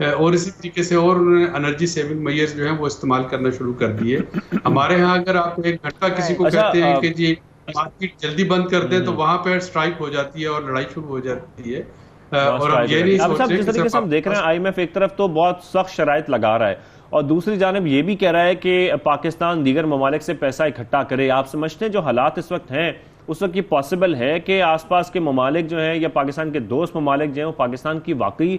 اور اسی طریقے سے اور انہوں نے انرجی سیونگ میئرز جو ہیں وہ استعمال کرنا شروع کر دیے. ہمارے ہاں اگر آپ 1 گھنٹہ کسی کو کہتے ہیں کہ جی مارکیٹ جلدی بند کر دیں تو وہاں پہ اسٹرائک ہو جاتی ہے اور لڑائی شروع ہو جاتی ہے. اور ہم یہ نہیں سوچ رہے جس طریقے سے ہم دیکھ رہے ہیں آئی ایم ایف ایک طرف تو بہت سخت شرائط لگا رہا ہے اور دوسری جانب یہ بھی کہہ رہا ہے کہ پاکستان دیگر ممالک سے پیسہ اکٹھا کرے. آپ سمجھتے ہیں جو حالات اس وقت ہیں اس وقت یہ پاسبل ہے کہ آس پاس کے ممالک جو ہیں یا پاکستان کے دوست ممالک جو ہیں وہ پاکستان کی واقعی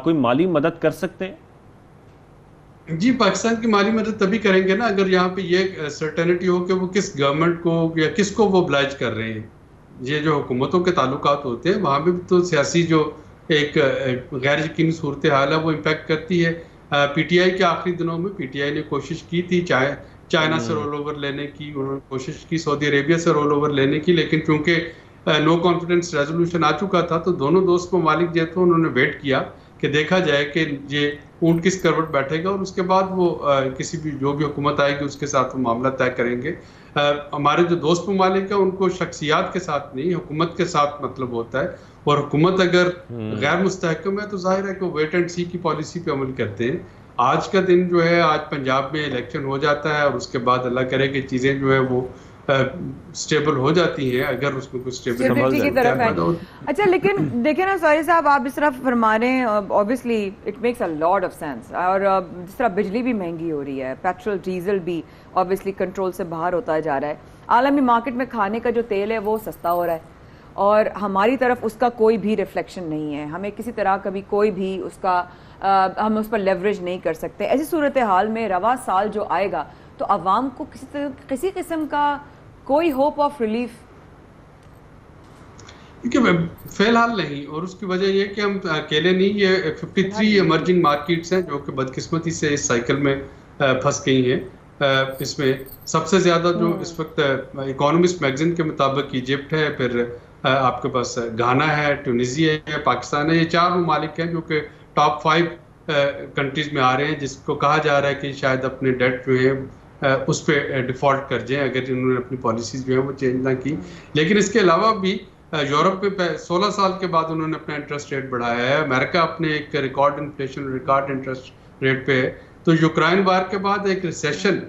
کوئی مالی مدد کر سکتے ہیں؟ جی پاکستان کی مالی مدد تبھی کریں گے نا اگر یہاں پہ یہ سرٹینٹی ہو کہ وہ کس گورنمنٹ کو یا کس کو وہ oblige کر رہے ہیں. یہ جو حکومتوں کے تعلقات ہوتے ہیں وہاں پہ تو سیاسی جو ایک غیر یقینی صورتحال ہے وہ امپیکٹ کرتی ہے. پی ٹی آئی کے آخری دنوں میں پی ٹی آئی نے کوشش کی تھی چائنا سے رول اوور لینے کی, انہوں نے کوشش کی سعودی عربیہ سے رول اوور لینے کی, لیکن چونکہ نو کانفیڈنس ریزولوشن آ چکا تھا تو دونوں دوست ممالک جو تھے انہوں نے ویٹ کیا کہ دیکھا جائے کہ یہ اونٹ کس کروٹ بیٹھے گا اور اس کے بعد وہ کسی بھی جو بھی حکومت آئے گی اس کے ساتھ وہ معاملہ طے کریں گے. ہمارے جو دوست ممالک ہیں ان کو شخصیات کے ساتھ نہیں حکومت کے ساتھ مطلب ہوتا ہے, اور حکومت اگر غیر مستحکم ہے تو ظاہر ہے کہ ویٹ اینڈ سی کی پالیسی پہ عمل کرتے ہیں. آج کا دن جو ہے آج پنجاب میں الیکشن ہو جاتا ہے اور اس کے بعد اللہ کرے کہ چیزیں جو ہے وہ سٹیبل ہو جاتی ہیں اگر اس میں کچھ سٹیبلٹی کی طرف ہے. اچھا لیکن دیکھیں نا سوری صاحب آپ اس طرح فرما رہے ہیں obviously it makes a lot of sense اور جس طرح بجلی بھی مہنگی ہو رہی ہے, پیٹرول ڈیزل بھی obviously کنٹرول سے باہر ہوتا جا رہا ہے, عالمی مارکیٹ میں کھانے کا جو تیل ہے وہ سستا ہو رہا ہے اور ہماری طرف اس کا کوئی بھی ریفلیکشن نہیں ہے, ہمیں کسی طرح کبھی کوئی بھی اس کا ہم اس پر لیوریج نہیں کر سکتے. ایسی صورتحال میں رواں سال جو آئے گا تو عوام کو کسی قسم کا کوئی ہوپ آف ریلیف فی الحال نہیں, اور اس کی وجہ یہ کہ ہم اکیلے نہیں, یہ 53 ایمرجنگ مارکیٹس ہیں جو کہ بدقسمتی سے اس سائیکل میں پھنس گئی ہیں. اس میں سب سے زیادہ جو اس وقت اکانومسٹ میگزین کے مطابق ایجپٹ ہے, پھر آپ کے پاس گھانا ہے, ٹیونیزیا ہے, پاکستان ہے. یہ 4 ممالک ہیں جو کہ ٹاپ 5 کنٹریز میں آ رہے ہیں جس کو کہا جا رہا ہے کہ شاید اپنے ڈیٹ جو ہے اس پہ ڈیفالٹ کر جائیں اگر انہوں نے اپنی پالیسیز جو ہیں وہ چینج نہ کی. لیکن اس کے علاوہ بھی یورپ میں 16 سال کے بعد انہوں نے اپنا انٹرسٹ ریٹ بڑھایا ہے. امریکہ اپنے ایک record inflation record interest rate پہ ہے. تو یوکرائن وار کے بعد ایک ریسیشن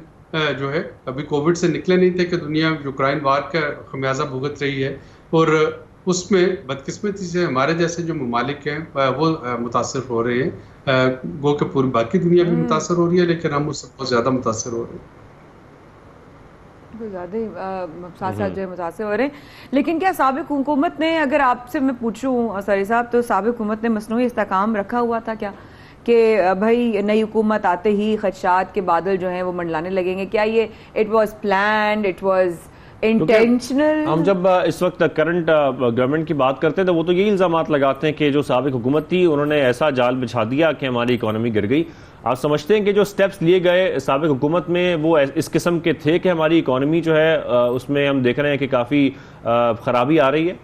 جو ہے, ابھی کووڈ سے نکلے نہیں تھے کہ دنیا یوکرائن وار کا خمیازہ بھگت رہی ہے, اور اس میں بدقسمتی سے ہمارے جیسے جو ممالک ہیں وہ متاثر ہو رہے ہیں. گو کہ پوری باقی دنیا بھی متاثر ہو رہی ہے لیکن ہم اس سے بہت زیادہ متاثر ہو رہے ہیں, زیادہ ساتھ ساتھ جو ہے متاثر ہو رہے ہیں. لیکن کیا سابق حکومت نے, اگر آپ سے میں پوچھوں ساری صاحب, تو سابق حکومت نے مصنوعی استحکام رکھا ہوا تھا کیا کہ بھائی نئی حکومت آتے ہی خدشات کے بادل جو ہیں وہ منڈلانے لگیں گے؟ کیا یہ it was planned, it was intentional? ہم جب اس وقت کرنٹ گورنمنٹ کی بات کرتے ہیں تو وہ تو یہی الزامات لگاتے ہیں کہ جو سابق حکومت تھی انہوں نے ایسا جال بچھا دیا کہ ہماری اکانومی گر گئی. آپ سمجھتے ہیں کہ جو سٹیپس لیے گئے سابق حکومت میں وہ اس قسم کے تھے کہ ہماری اکانومی جو ہے اس میں ہم دیکھ رہے ہیں کہ کافی خرابی آ رہی ہے؟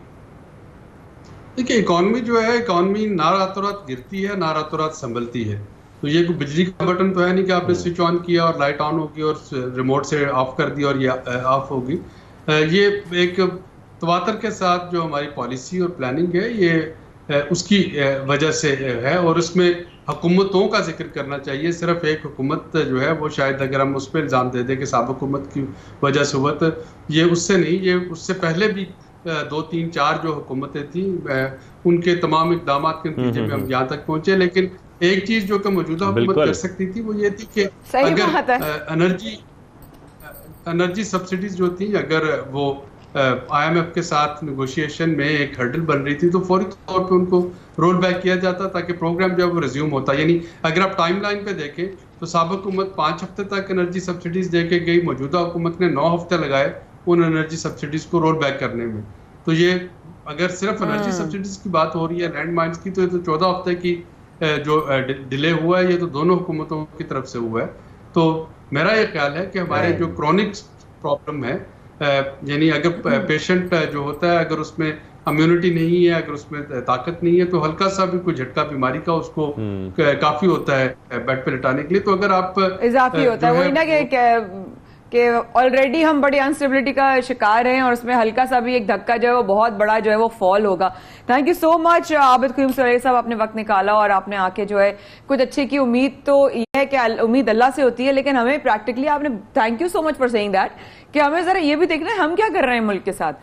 دیکھیں اکانومی جو ہے, اکانومی نہ راتوں رات گرتی ہے نہ راتوں رات سنبھلتی ہے. تو یہ کوئی بجلی کا بٹن تو ہے نہیں کہ آپ نے سوئچ آن کیا اور لائٹ آن ہوگی اور ریموٹ سے آف کر دیا اور یہ آف ہوگی. یہ ایک تواتر کے ساتھ جو ہماری پالیسی اور پلاننگ ہے یہ اس کی وجہ سے ہے, اور اس میں حکومتوں کا ذکر کرنا چاہیے. صرف ایک حکومت جو ہے وہ شاید اگر ہم اس پہ الزام دے دیں کہ سابق حکومت کی وجہ سے ہوا, تو یہ اس سے نہیں, یہ اس سے پہلے بھی 2 3 4 جو حکومتیں تھیں ان کے تمام اقدامات کے نتیجے میں ہم یہاں تک پہنچے. لیکن ایک چیز جو کہ موجودہ حکومت کر سکتی تھی وہ یہ تھی کہ اگر انرجی سبسڈیز جو تھیں اگر وہ آئی ایم ایف کے ساتھ نیگوشیشن میں ایک ہرڈل بن رہی تھی تو فوری طور پہ ان کو رول بیک کیا جاتا تاکہ پروگرام جو ہے وہ ریزیوم ہوتا. یعنی اگر آپ ٹائم لائن پہ دیکھیں تو سابق حکومت 5 ہفتے تک انرجی سبسڈیز دے کے گئی, موجودہ حکومت نے 9 ہفتے لگائے ان انرجی سبسڈیز کو رول بیک کرنے میں. تو یہ اگر صرف انرجی سبسڈیز کی بات ہو رہی ہے لینڈ مائنز کی, تو یہ تو 14 ہفتے کی جو ڈیلے ہوا ہے یہ تو دونوں حکومتوں کی طرف سے ہوا ہے. تو میرا یہ خیال ہے کہ ہمارے جو کرونک پرابلم ہے, یعنی اگر پیشنٹ جو ہوتا ہے اگر اس میں امیونٹی نہیں ہے, اگر اس میں طاقت نہیں ہے, تو ہلکا سا بھی کوئی جھٹکا بیماری کا اس کو کافی ہوتا ہے بیڈ پہ لٹانے کے لیے. تو اگر آپ اضافی ہوتا ہے وہی نا کہ کہ آلریڈی ہم بڑی انسٹیبلٹی کا شکار ہیں اور اس میں ہلکا سا بھی ایک دھکا جو ہے وہ بہت بڑا جو ہے وہ فال ہوگا. تھینک یو سو مچ عابد قیوم سرئی صاحب, آپ نے وقت نکالا اور آپ نے آ کے جو ہے کچھ اچھے کی امید تو یہ ہے کہ امید اللہ سے ہوتی ہے, لیکن ہمیں پریکٹیکلی آپ نے thank you so much for seeing that کہ ہمیں ذرا یہ بھی دیکھنا ہے ہم کیا کر رہے ہیں ملک کے ساتھ.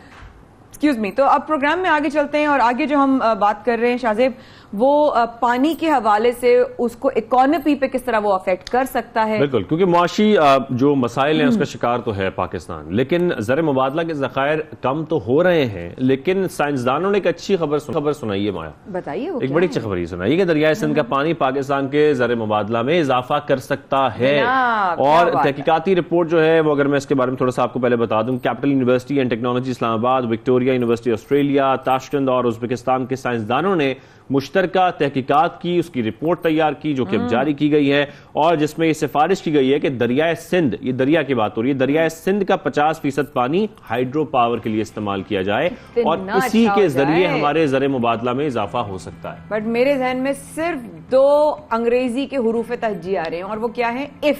Excuse me. تو اب پروگرام میں آگے چلتے ہیں اور آگے جو ہم بات کر رہے ہیں شاہزیب, وہ پانی کے حوالے سے اس کو اکانومی پہ کس طرح وہ افیکٹ کر سکتا ہے. بالکل, کیونکہ معاشی جو مسائل ہیں اس کا شکار تو ہے پاکستان, لیکن زر مبادلہ کے ذخائر کم تو ہو رہے ہیں, لیکن سائنسدانوں نے ایک اچھی خبر سنائی ہے. مایا بتائیے, ایک بڑی اچھی خبر یہ سنائی کہ دریائے سندھ کا پانی پاکستان کے زر مبادلہ میں اضافہ کر سکتا ہے. اور تحقیقاتی رپورٹ جو ہے وہ, اگر میں اس کے بارے میں تھوڑا سا آپ کو پہلے بتا دوں, کیپٹل یونیورسٹی اینڈ ٹیکنالوجی اسلام آباد, وکٹوریہ یونیورسٹی آسٹریلیا, تاشکند اور ازبکستان کے سائنسدانوں نے مشترکہ تحقیقات کی, اس کی رپورٹ تیار کی جو کہ اب جاری کی گئی ہے, اور جس میں یہ سفارش کی گئی ہے کہ دریائے سندھ, یہ دریا کی بات ہو رہی ہے, دریائے سندھ کا 50% پانی ہائیڈرو پاور کے لیے استعمال کیا جائے اور اسی کے ذریعے ہمارے زر مبادلہ میں اضافہ ہو سکتا ہے. بٹ میرے ذہن میں صرف 2 انگریزی کے حروف تہجی آ رہے ہیں, اور وہ کیا ہیں, اف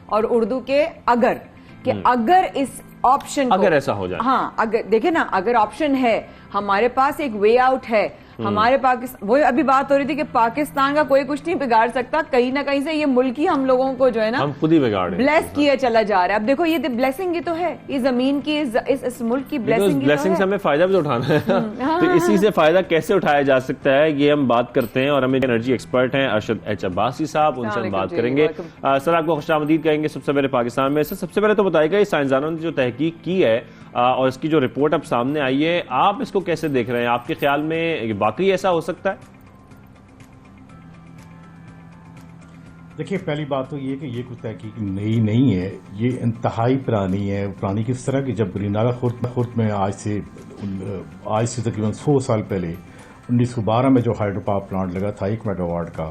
اور اردو کے اگر, کہ اگر اس آپشن اگر ایسا ہو جائے, ہاں اگر دیکھیں نا, اگر آپشن ہے, ہمارے پاس ایک وے آؤٹ ہے, ہمارے پاکستان, وہ ابھی بات ہو رہی تھی کہ پاکستان کا کوئی کچھ نہیں بگاڑ سکتا, کہیں نہ کہیں سے یہ ملک ہی ہم لوگوں کو جو ہے نا ہم خود ہی بگاڑ رہے ہیں, بلیس کیا چلا جا رہا ہے. اب دیکھو یہ بلیسنگ ہی تو ہے, یہ زمین کی اس ملک کی بلیسنگ سے ہمیں فائدہ بھی تو اٹھانا ہے. تو اسی سے فائدہ کیسے اٹھایا جا سکتا ہے یہ ہم بات کرتے ہیں, اور ہمیں انرجی ایکسپرٹ ہیں ارشد ایچ عباسی صاحب, ان سے ہم بات کریں گے. سر آپ کو خوش آمدید کہیں گے سب سے پہلے پاکستان میں. سب سے پہلے تو بتائیے گا, سائنسدانوں نے جو تحقیق کی ہے اور اس کی جو رپورٹ اب سامنے آئی ہے, آپ اس کو کیسے دیکھ رہے ہیں؟ آپ کے خیال میں واقعی ایسا ہو سکتا ہے؟ دیکھیے, پہلی بات تو یہ کہ یہ کچھ تحقیق نئی نہیں ہے, یہ انتہائی پرانی ہے. پرانی کس طرح کہ جب گرینالا خورد میں آج سے تقریباً 100 سال پہلے 1912 میں جو ہائیڈرو پاور پلانٹ لگا تھا 1 میگا واٹ کا,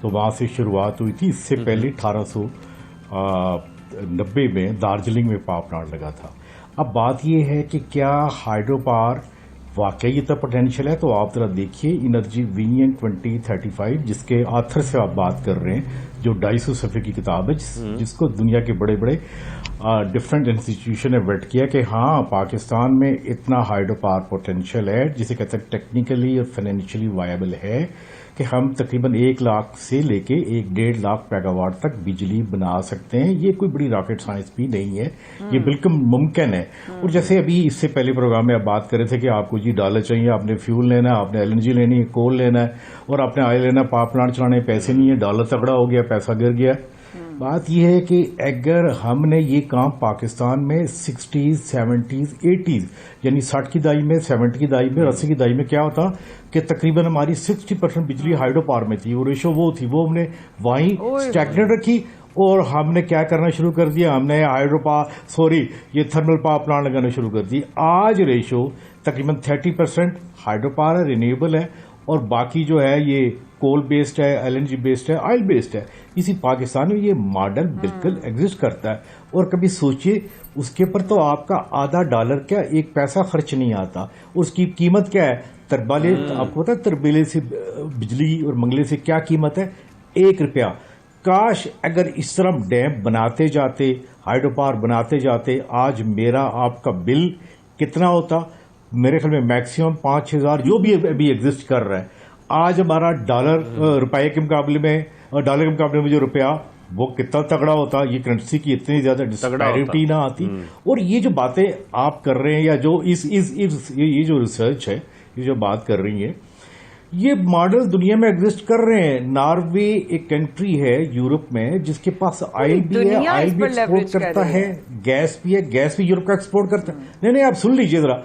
تو وہاں سے شروعات ہوئی تھی. اس سے پہلے 1890 میں دارجلنگ میں پاور پلانٹ لگا تھا. اب بات یہ ہے کہ کیا ہائیڈرو پاور واقعی اتنا پوٹینشیل ہے؟ تو آپ ذرا دیکھیے انرجی ویژن 2035 جس کے آتھر سے آپ بات کر رہے ہیں, جو 250 صفحے کی کتاب ہے, جس کو دنیا کے بڑے بڑے ڈفرینٹ انسٹیٹیوشن نے ویٹ کیا کہ ہاں پاکستان میں اتنا ہائیڈرو پاور پوٹینشیل ہے, جسے کہتے ہیں ٹیکنیکلی اور فائنینشلی وائبل ہے, کہ ہم تقریباً 1 لاکھ سے لے کے 1.5 لاکھ میگا واٹ تک بجلی بنا سکتے ہیں. یہ کوئی بڑی راکٹ سائنس بھی نہیں ہے, یہ بالکل ممکن ہے. اور جیسے ابھی اس سے پہلے پروگرام میں آپ بات کر رہے تھے کہ آپ کو ڈالر چاہیے, آپ نے فیول لینا ہے, آپ نے LNG لینی ہے, کول لینا ہے, اور آپ نے آئل لینا ہے, پاور پلانٹ چلانے پیسے نہیں ہے, ڈالر تگڑا ہو گیا, پیسہ گر گیا. بات یہ ہے کہ اگر ہم نے یہ کام پاکستان میں 60s 70s 80s یعنی 60 کی دہائی میں, 70 کی دہائی میں, 80 کی دہائی میں کیا ہوتا کہ تقریباً ہماری 60% بجلی ہائیڈرو پاور میں تھی, اور ریشو وہ تھی, وہ ہم نے وہیں اسٹیگنیٹ رکھی, اور ہم نے کیا کرنا شروع کر دیا, ہم نے یہ تھرمل پاور پلانٹ لگانا شروع کر دی. آج ریشو تقریباً 30% ہائیڈرو پاور ہے, رینیویبل ہے, اور باقی جو ہے یہ کول بیسڈ ہے, LNG بیسڈ ہے, آئل بیسڈ ہے. اسی پاکستان میں یہ ماڈل بالکل ایگزسٹ کرتا ہے. اور کبھی سوچئے اس کے پر تو آپ کا $0.5 کیا 1 پیسہ خرچ نہیں آتا. اس کی قیمت کیا ہے؟ تربالے, آپ کو پتا ہے تربیلے سے بجلی اور منگلے سے کیا قیمت ہے؟ 1 روپیہ. کاش اگر اس طرح ڈیم بناتے جاتے, ہائیڈرو پاور بناتے جاتے, آج میرا آپ کا بل کتنا ہوتا؟ میرے خیال میں میکسیمم 5-6 ہزار, جو بھی ابھی ایگزسٹ کر رہا ہے. آج ہمارا روپے کے مقابلے میں, ڈالر کے مقابلے میں جو روپیہ, وہ کتنا تگڑا ہوتا, یہ کرنسی کی اتنی زیادہ ڈسپیرٹی نہ آتی. اور یہ جو باتیں آپ کر رہے ہیں, یا جو یہ جو ریسرچ ہے, یہ جو بات کر رہی ہیں, یہ ماڈل دنیا میں ایگزسٹ کر رہے ہیں. ناروے ایک کنٹری ہے یورپ میں جس کے پاس آئل بھی ہے, آئل بھی ایکسپورٹ کرتا ہے, گیس بھی ہے, گیس بھی یورپ کا ایکسپورٹ کرتا ہے. نہیں آپ سن لیجیے ذرا,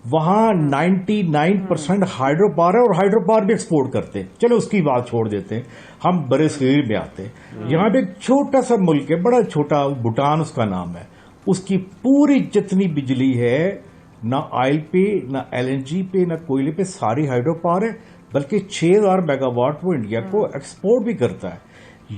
وہاں 99% ہائیڈرو پاور ہے, اور ہائیڈرو پاور بھی ایکسپورٹ کرتے ہیں. چلو اس کی بات چھوڑ دیتے ہیں, ہم برے صغیر میں آتے ہیں. یہاں پہ ایک چھوٹا سا ملک ہے, بڑا چھوٹا, بھوٹان اس کا نام ہے. اس کی پوری جتنی بجلی ہے, نہ آئل پہ, نہ LNG پہ, نہ کوئلے پہ, ساری ہائیڈرو پاور ہے. بلکہ 6000 میگا واٹ وہ انڈیا کو ایکسپورٹ بھی کرتا ہے.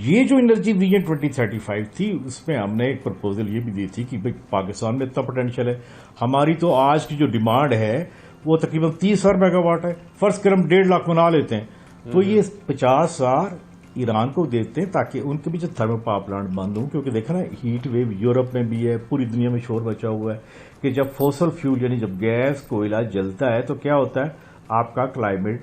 یہ جو انرجی ویژن 2035 تھی, اس میں ہم نے ایک پرپوزل یہ بھی دی تھی کہ پاکستان میں اتنا پوٹینشیل ہے. ہماری تو آج کی جو ڈیمانڈ ہے وہ تقریباً 30,000 میگا واٹ ہے. فرض کر ہم 1.5 لاکھ بنا لیتے ہیں, تو یہ 50,000 ایران کو دیتے ہیں تاکہ ان کے بھی جو تھرمل پاور پلانٹ بند ہوں, کیونکہ دیکھا نا ہیٹ ویو یورپ میں بھی ہے, پوری دنیا میں شور مچا ہوا ہے کہ جب فوسل فیول یعنی جب گیس کوئلہ جلتا ہے تو کیا ہوتا ہے, آپ کا کلائمیٹ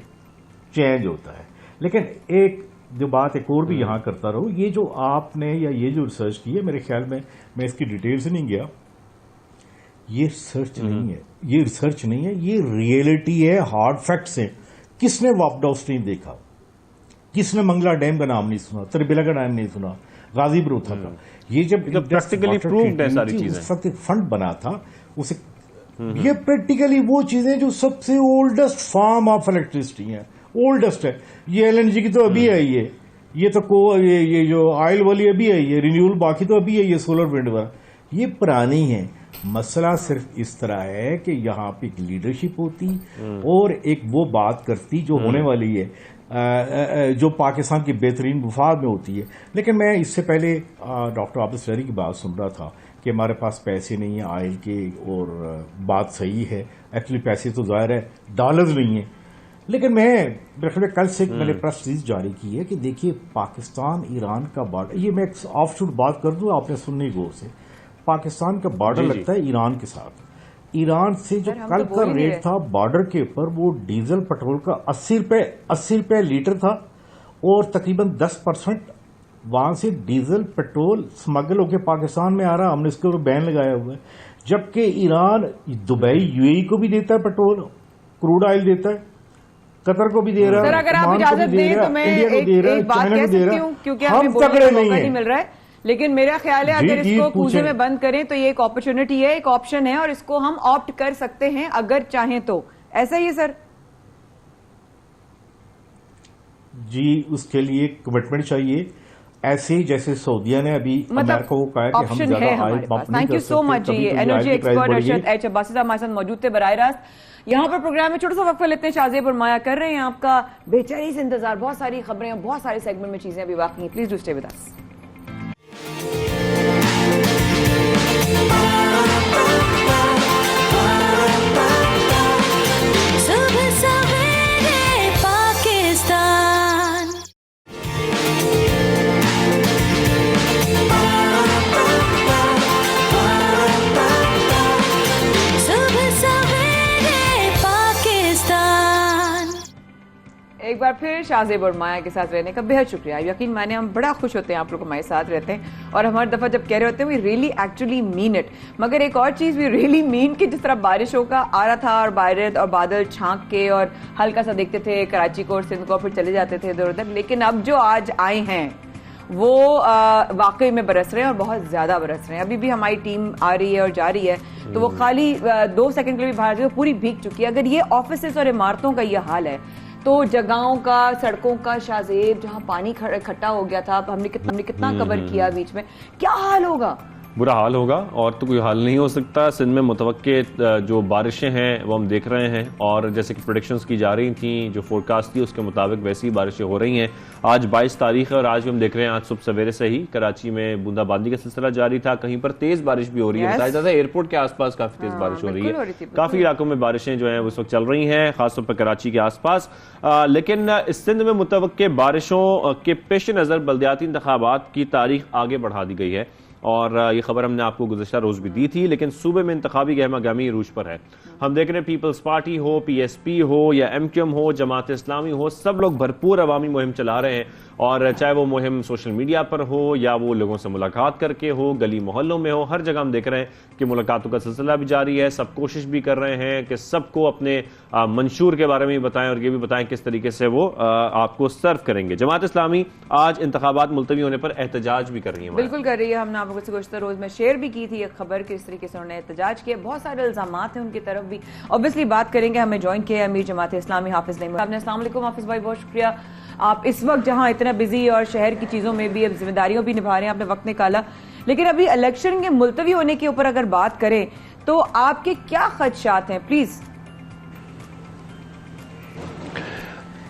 چینج ہوتا ہے. لیکن ایک جو بات ایک اور بھی یہاں کرتا رہو, یہ جو آپ نے یا یہ جو ریسرچ کی ہے, میرے خیال میں اس کی ڈیٹیل سے نہیں گیا, یہ ریسرچ نہیں ہے, یہ ریسرچ نہیں ہے, یہ ریئلٹی ہے, ہارڈ فیکٹس ہیں. کس نے واپ ڈاؤن اسٹریم دیکھا, کس نے منگلا ڈیم کا نام نہیں سنا, تربیلا کا نام نہیں سنا, غازی بروتھا کا, یہ جب پریکٹیکلی پرووڈ ہے ساری چیزیں. اس وقت ایک فنڈ بنا تھا اسے, یہ پریکٹیکلی وہ چیزیں جو سب سے اولڈسٹ فارم آف الیکٹریسٹی ہیں, اولڈسٹ ہے. یہ ایل این جی کی تو ابھی آئی ہے, یہ تو یہ جو آئل والی ابھی آئی ہے رینیول, باقی تو ابھی ہے یہ سولر ونڈ والا, یہ پرانی ہے. مسئلہ صرف اس طرح ہے کہ یہاں پہ ایک لیڈرشپ ہوتی اور ایک وہ بات کرتی جو ہونے والی ہے, جو پاکستان کی بہترین مفاد میں ہوتی ہے. لیکن میں اس سے پہلے ڈاکٹر عابد سہری کی بات سن رہا تھا کہ ہمارے پاس پیسے نہیں ہیں آئل کے, اور بات صحیح ہے, ایکچولی پیسے تو ظاہر ہے ڈالرز نہیں ہیں. لیکن میں کل سے میں نے پریس ریلیز جاری کی ہے کہ دیکھیے پاکستان ایران کا بارڈر, یہ میں ایک آف شوٹ بات کر دوں, آپ نے سننی غور سے, پاکستان کا بارڈر لگتا ہے ایران کے ساتھ. ایران سے جو کل کا ریٹ تھا بارڈر کے اوپر, وہ ڈیزل پٹرول کا 80 روپے لیٹر تھا, اور تقریباً 10% وہاں سے ڈیزل پٹرول سمگل ہو کے پاکستان میں آ رہا, ہم نے اس کے اوپر بین لگایا ہوا ہے. جبکہ ایران دبئی یو اے ای کو بھی دیتا ہے پٹرول, کروڈ آئل دیتا ہے, قطر کو بھی دے رہا ہے, سر اگر آپ اجازت دیں تو میں ایک بات کہہ سکتی ہوں, کیونکہ ہمیں بولنے کا موقع نہیں مل رہا ہے, لیکن میرا خیال ہے اگر اس کو کوزے میں بند کریں تو یہ ایک اپرچونٹی ہے, ایک آپشن ہے, اور اس کو ہم آپٹ کر سکتے ہیں اگر چاہیں تو. ایسا ہی ہے سر؟ جی, اس کے لیے کمٹمنٹ چاہیے, ایسے ہی جیسے سعودیہ نے ابھی امریکہ کو کہا کہ ہم زیادہ آئل پمپ نہیں کر سکتے. Thank you so much. جی, energy expert Arshad H Abbasi صاحب ہمارے ساتھ موجود تھے براہ راست یہاں پر پروگرام میں. چھوٹا سا وقفہ لیتے ہیں, شاہ پر مایا کر رہے ہیں آپ کا بے چینی سے انتظار, بہت ساری خبریں, بہت سارے سیگمنٹ میں چیزیں ابھی باقی ہیں. Please do stay with us. ایک بار پھر شاہ اور مایا کے ساتھ رہنے کا بہت شکریہ. یقین مانے ہم بڑا خوش ہوتے ہیں آپ لوگ ہمارے ساتھ رہتے ہیں, اور ہم ہر دفعہ جب کہہ رہے ہوتے ہیں we really actually mean it. مگر ایک اور چیز وی ریئلی مین کہ جس طرح بارشوں کا آ رہا تھا اور بادل چھانک کے اور ہلکا سا دیکھتے تھے کراچی کو اور سندھ کو, پھر چلے جاتے تھے ادھر ادھر, لیکن اب جو آج آئے ہیں وہ واقعی میں برس رہے ہیں اور بہت زیادہ برس رہے ہیں. ابھی بھی ہماری ٹیم آ رہی ہے اور جا رہی ہے تو وہ خالی 2 سیکنڈ کے لیے بھی باہر جو پوری بھیگ چکی ہے. اگر یہ آفیسز اور عمارتوں کا یہ حال ہے تو جگہوں کا, سڑکوں کا, شاہ زیب جہاں پانی اکٹھا ہو گیا تھا, ہم نے کتنا کور کیا بیچ میں, کیا حال ہوگا؟ برا حال ہوگا, اور تو کوئی حال نہیں ہو سکتا. سندھ میں متوقع جو بارشیں ہیں وہ ہم دیکھ رہے ہیں, اور جیسے کہ پریڈکشنز کی جا رہی تھیں, جو فور کاسٹ تھی اس کے مطابق ویسی بارشیں ہو رہی ہیں. آج 22 تاریخ ہے اور آج بھی ہم دیکھ رہے ہیں, آج صبح سویرے سے ہی کراچی میں بوندا باندی کا سلسلہ جاری تھا, کہیں پر تیز بارش بھی ہو رہی ہے. بتایا جاتا ہے ایئرپورٹ کے آس پاس کافی تیز بارش ہو رہی ہے, کافی علاقوں میں بارشیں جو ہیں اس وقت چل رہی ہیں, خاص طور پر کراچی کے آس پاس. لیکن سندھ میں متوقع بارشوں کے پیش نظر بلدیاتی انتخابات کی تاریخ آگے بڑھا دی گئی ہے, اور یہ خبر ہم نے آپ کو گزشتہ روز بھی دی تھی. لیکن صوبے میں انتخابی گہما گہمی عروج پر ہے. ہم دیکھ رہے ہیں پیپلز پارٹی ہو, پی ایس پی ہو یا ایم کیو ایم ہو, جماعت اسلامی ہو, سب لوگ بھرپور عوامی مہم چلا رہے ہیں, اور چاہے وہ مہم سوشل میڈیا پر ہو یا وہ لوگوں سے ملاقات کر کے ہو, گلی محلوں میں ہو, ہر جگہ ہم دیکھ رہے ہیں کہ ملاقاتوں کا سلسلہ بھی جاری ہے. سب کوشش بھی کر رہے ہیں کہ سب کو اپنے منشور کے بارے میں بتائیں, اور یہ بھی بتائیں کس طریقے سے وہ آپ کو سرو کریں گے. جماعت اسلامی آج انتخابات ملتوی ہونے پر احتجاج بھی کر رہی ہے. بالکل کر رہی ہے. ہم نے آپ کو گزشتہ روز میں شیئر بھی کی تھی ایک خبر کہ اس طریقے سے انہوں نے احتجاج کیا. بہت سارے الزامات ہیں ان کی طرف بھی, obviously بات کریں گے. ہمیں جوائن کیا ہے امیر جماعت اسلامی حافظ نعیم صاحب نے. السلام علیکم حافظ بھائی, بہت شکریہ. آپ اس وقت جہاں اتنا بزی اور شہر کی چیزوں میں بھی اب ذمہ داریوں بھی نبھا رہے ہیں, آپ نے وقت نکالا, لیکن ابھی الیکشن کے ملتوی ہونے کے اوپر اگر بات کریں تو آپ کے کیا خدشات ہیں پلیز؟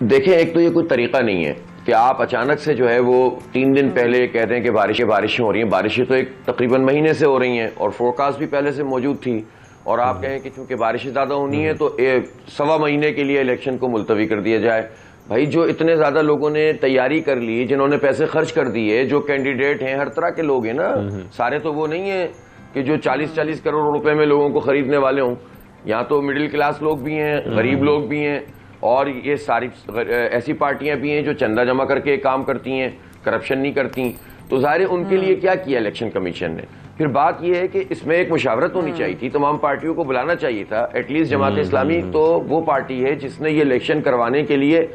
دیکھیں, ایک تو یہ کوئی طریقہ نہیں ہے کہ آپ اچانک سے جو ہے وہ 3 دن پہلے کہتے ہیں کہ بارشیں ہو رہی ہیں. بارشیں تو ایک تقریباً مہینے سے ہو رہی ہیں, اور فورکاسٹ بھی پہلے سے موجود تھی, اور آپ کہیں کہ چونکہ بارشیں زیادہ ہونی ہیں تو 1.25 مہینے کے لیے الیکشن کو ملتوی کر دیا جائے. بھائی جو اتنے زیادہ لوگوں نے تیاری کر لی, جنہوں نے پیسے خرچ کر دیے, جو کینڈیڈیٹ ہیں ہر طرح کے لوگ ہیں نا, سارے تو وہ نہیں ہیں کہ جو 40-40 کروڑ روپے میں لوگوں کو خریدنے والے ہوں. یہاں تو مڈل کلاس لوگ بھی ہیں, غریب لوگ بھی ہیں, اور یہ ساری ایسی پارٹیاں بھی ہیں جو چندہ جمع کر کے کام کرتی ہیں, کرپشن نہیں کرتی. تو ظاہر ان کے لیے کیا کیا الیکشن کمیشن نے. پھر بات یہ ہے کہ اس میں ایک مشاورت ہونی چاہیے تھی, تمام پارٹیوں کو بلانا چاہیے تھا. ایٹ لیسٹ جماعت اسلامی تو وہ پارٹی ہے جس نے یہ الیکشن کروانے کے لیے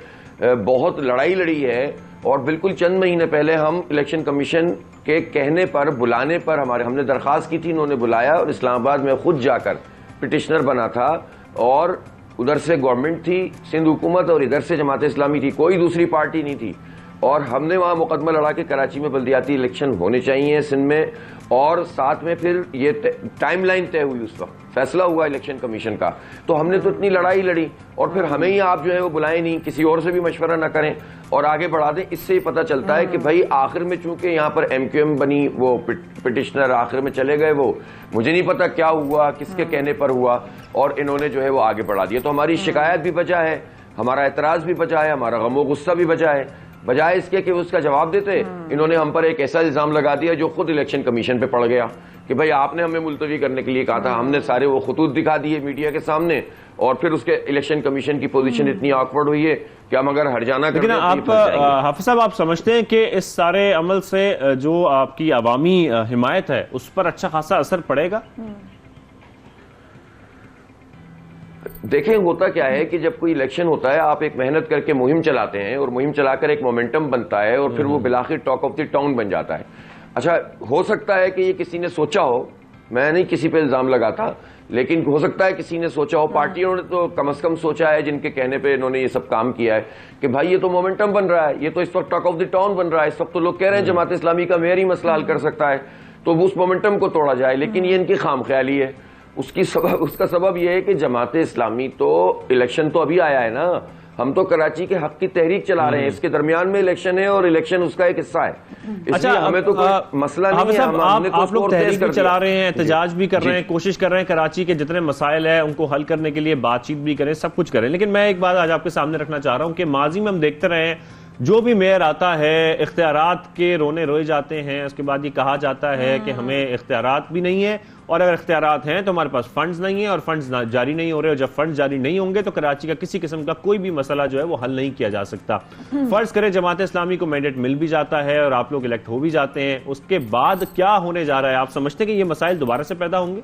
بہت لڑائی لڑی ہے, اور بالکل چند مہینے پہلے ہم الیکشن کمیشن کے کہنے پر, بلانے پر, ہم نے درخواست کی تھی, انہوں نے بلایا, اور اسلام آباد میں خود جا کر پٹیشنر بنا تھا, اور ادھر سے گورنمنٹ تھی سندھ حکومت اور ادھر سے جماعت اسلامی تھی, کوئی دوسری پارٹی نہیں تھی. اور ہم نے وہاں مقدمہ لڑا کہ کراچی میں بلدیاتی الیکشن ہونے چاہیے سندھ میں, اور ساتھ میں پھر یہ ٹائم لائن طے ہوئی, اس وقت فیصلہ ہوا الیکشن کمیشن کا. تو ہم نے تو اتنی لڑائی لڑی, اور پھر ہمیں ہی آپ جو ہے وہ بلائیں نہیں, کسی اور سے بھی مشورہ نہ کریں اور آگے بڑھا دیں. اس سے ہی پتہ چلتا ہے کہ بھائی آخر میں چونکہ یہاں پر MQM بنی, وہ پٹیشنر آخر میں چلے گئے, وہ مجھے نہیں پتا کیا ہوا, کس کے کہنے پر ہوا, اور انہوں نے جو ہے وہ آگے بڑھا دیا. تو ہماری شکایت بھی بچا ہے, ہمارا اعتراض بھی بچا ہے, ہمارا غم و غصہ بھی بچا ہے. بجائے اس کے کہ اس کا جواب دیتے, انہوں نے ہم پر ایک ایسا الزام لگا دیا جو خود الیکشن کمیشن پہ پڑ گیا کہ بھائی آپ نے ہمیں ملتوی کرنے کے لیے کہا تھا. ہم نے سارے وہ خطوط دکھا دیے میڈیا کے سامنے, اور پھر اس کے الیکشن کمیشن کی پوزیشن اتنی آکورڈ ہوئی ہے کہ ہم اگر ہرجانہ کریں. لیکن آپ حافظ صاحب, آپ سمجھتے ہیں کہ اس سارے عمل سے جو آپ کی عوامی حمایت ہے اس پر اچھا خاصا اثر پڑے گا؟ دیکھیں ہوتا کیا ہے کہ جب کوئی الیکشن ہوتا ہے, آپ ایک محنت کر کے مہم چلاتے ہیں, اور مہم چلا کر ایک مومنٹم بنتا ہے, اور پھر وہ بالآخر ٹاک آف دی ٹاؤن بن جاتا ہے. اچھا ہو سکتا ہے کہ یہ کسی نے سوچا ہو, میں نہیں کسی پہ الزام لگاتا, لیکن ہو سکتا ہے کسی نے سوچا ہو, پارٹیوں نے تو کم از کم سوچا ہے جن کے کہنے پہ انہوں نے یہ سب کام کیا ہے, کہ بھائی یہ تو مومنٹم بن رہا ہے, یہ تو اس وقت ٹاک آف دی ٹاؤن بن رہا ہے, اس وقت تو لوگ کہہ رہے ہیں جماعت اسلامی کا میئر ہی مسئلہ حل کر سکتا ہے, تو اس مومنٹم کو توڑا جائے. لیکن یہ ان کی خام خیالی ہے. اس کا سبب یہ ہے کہ جماعت اسلامی تو الیکشن تو ابھی آیا ہے نا, ہم تو کراچی کے حق کی تحریک چلا رہے ہیں, اس کے درمیان میں الیکشن ہے اور الیکشن اس کا ایک حصہ ہے. اس لیے ہمیں تو کوئی مسئلہ نہیں ہے. آپ لوگ تحریک بھی چلا رہے ہیں, احتجاج بھی کر رہے ہیں, کوشش کر رہے ہیں کراچی کے جتنے مسائل ہیں ان کو حل کرنے کے لیے بات چیت بھی کریں, سب کچھ کریں. لیکن میں ایک بات آج آپ کے سامنے رکھنا چاہ رہا ہوں کہ ماضی میں ہم دیکھتے رہے ہیں جو بھی میئر آتا ہے اختیارات کے رونے روئے جاتے ہیں, اس کے بعد یہ کہا جاتا ہے کہ ہمیں اختیارات بھی نہیں ہے, اور اگر اختیارات ہیں تو ہمارے پاس فنڈز نہیں ہیں, اور فنڈز جاری نہیں ہو رہے, اور جب فنڈز جاری نہیں ہوں گے تو کراچی کا کسی قسم کا کوئی بھی مسئلہ جو ہے وہ حل نہیں کیا جا سکتا. فرض کریں جماعت اسلامی کو مینڈیٹ مل بھی جاتا ہے اور آپ لوگ الیکٹ ہو بھی جاتے ہیں, اس کے بعد کیا ہونے جا رہا ہے؟ آپ سمجھتے ہیں کہ یہ مسائل دوبارہ سے پیدا ہوں گے؟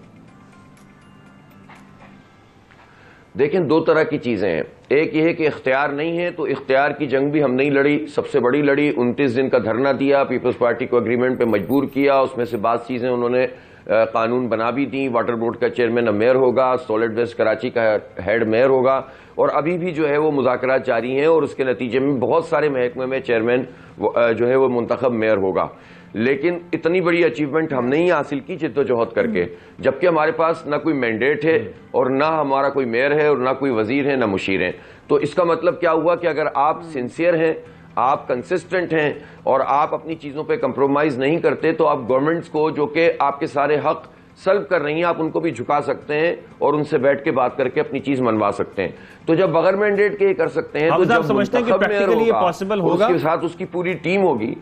دیکھیں دو طرح کی چیزیں ہیں. ایک یہ ہے کہ اختیار نہیں ہے, تو اختیار کی جنگ بھی ہم نہیں لڑی, سب سے بڑی لڑی, 29 دن کا دھرنا دیا, پیپلز پارٹی کو اگریمنٹ پہ مجبور کیا, اس میں سے بعض چیزیں انہوں نے قانون بنا بھی دیں. واٹر بورڈ کا چیئرمین اب میئر ہوگا, سولڈ ویسٹ کراچی کا ہیڈ میئر ہوگا, اور ابھی بھی جو ہے وہ مذاکرات جاری ہیں, اور اس کے نتیجے میں بہت سارے محکمے میں چیئرمین جو ہے وہ منتخب میئر ہوگا. لیکن اتنی بڑی اچیومنٹ ہم نے ہی حاصل کی جد و جہد کر کے, جبکہ ہمارے پاس نہ کوئی مینڈیٹ ہے, اور نہ ہمارا کوئی میئر ہے, اور نہ کوئی وزیر ہے, نہ مشیر ہیں. تو اس کا مطلب کیا ہوا کہ اگر آپ سنسیئر ہیں, آپ کنسسٹنٹ ہیں, اور آپ اپنی چیزوں پہ کمپرومائز نہیں کرتے, تو آپ گورنمنٹس کو جو کہ آپ کے سارے حق سلب کر رہی ہیں, آپ ان کو بھی جھکا سکتے ہیں, اور ان سے بیٹھ کے بات کر کے اپنی چیز منوا سکتے ہیں. تو جب بغیر مینڈیٹ کے یہ کر سکتے ہیں, تو جب منتخب میئر ہوگا, اس کے ساتھ اس کی پوری ٹیم ہوگی.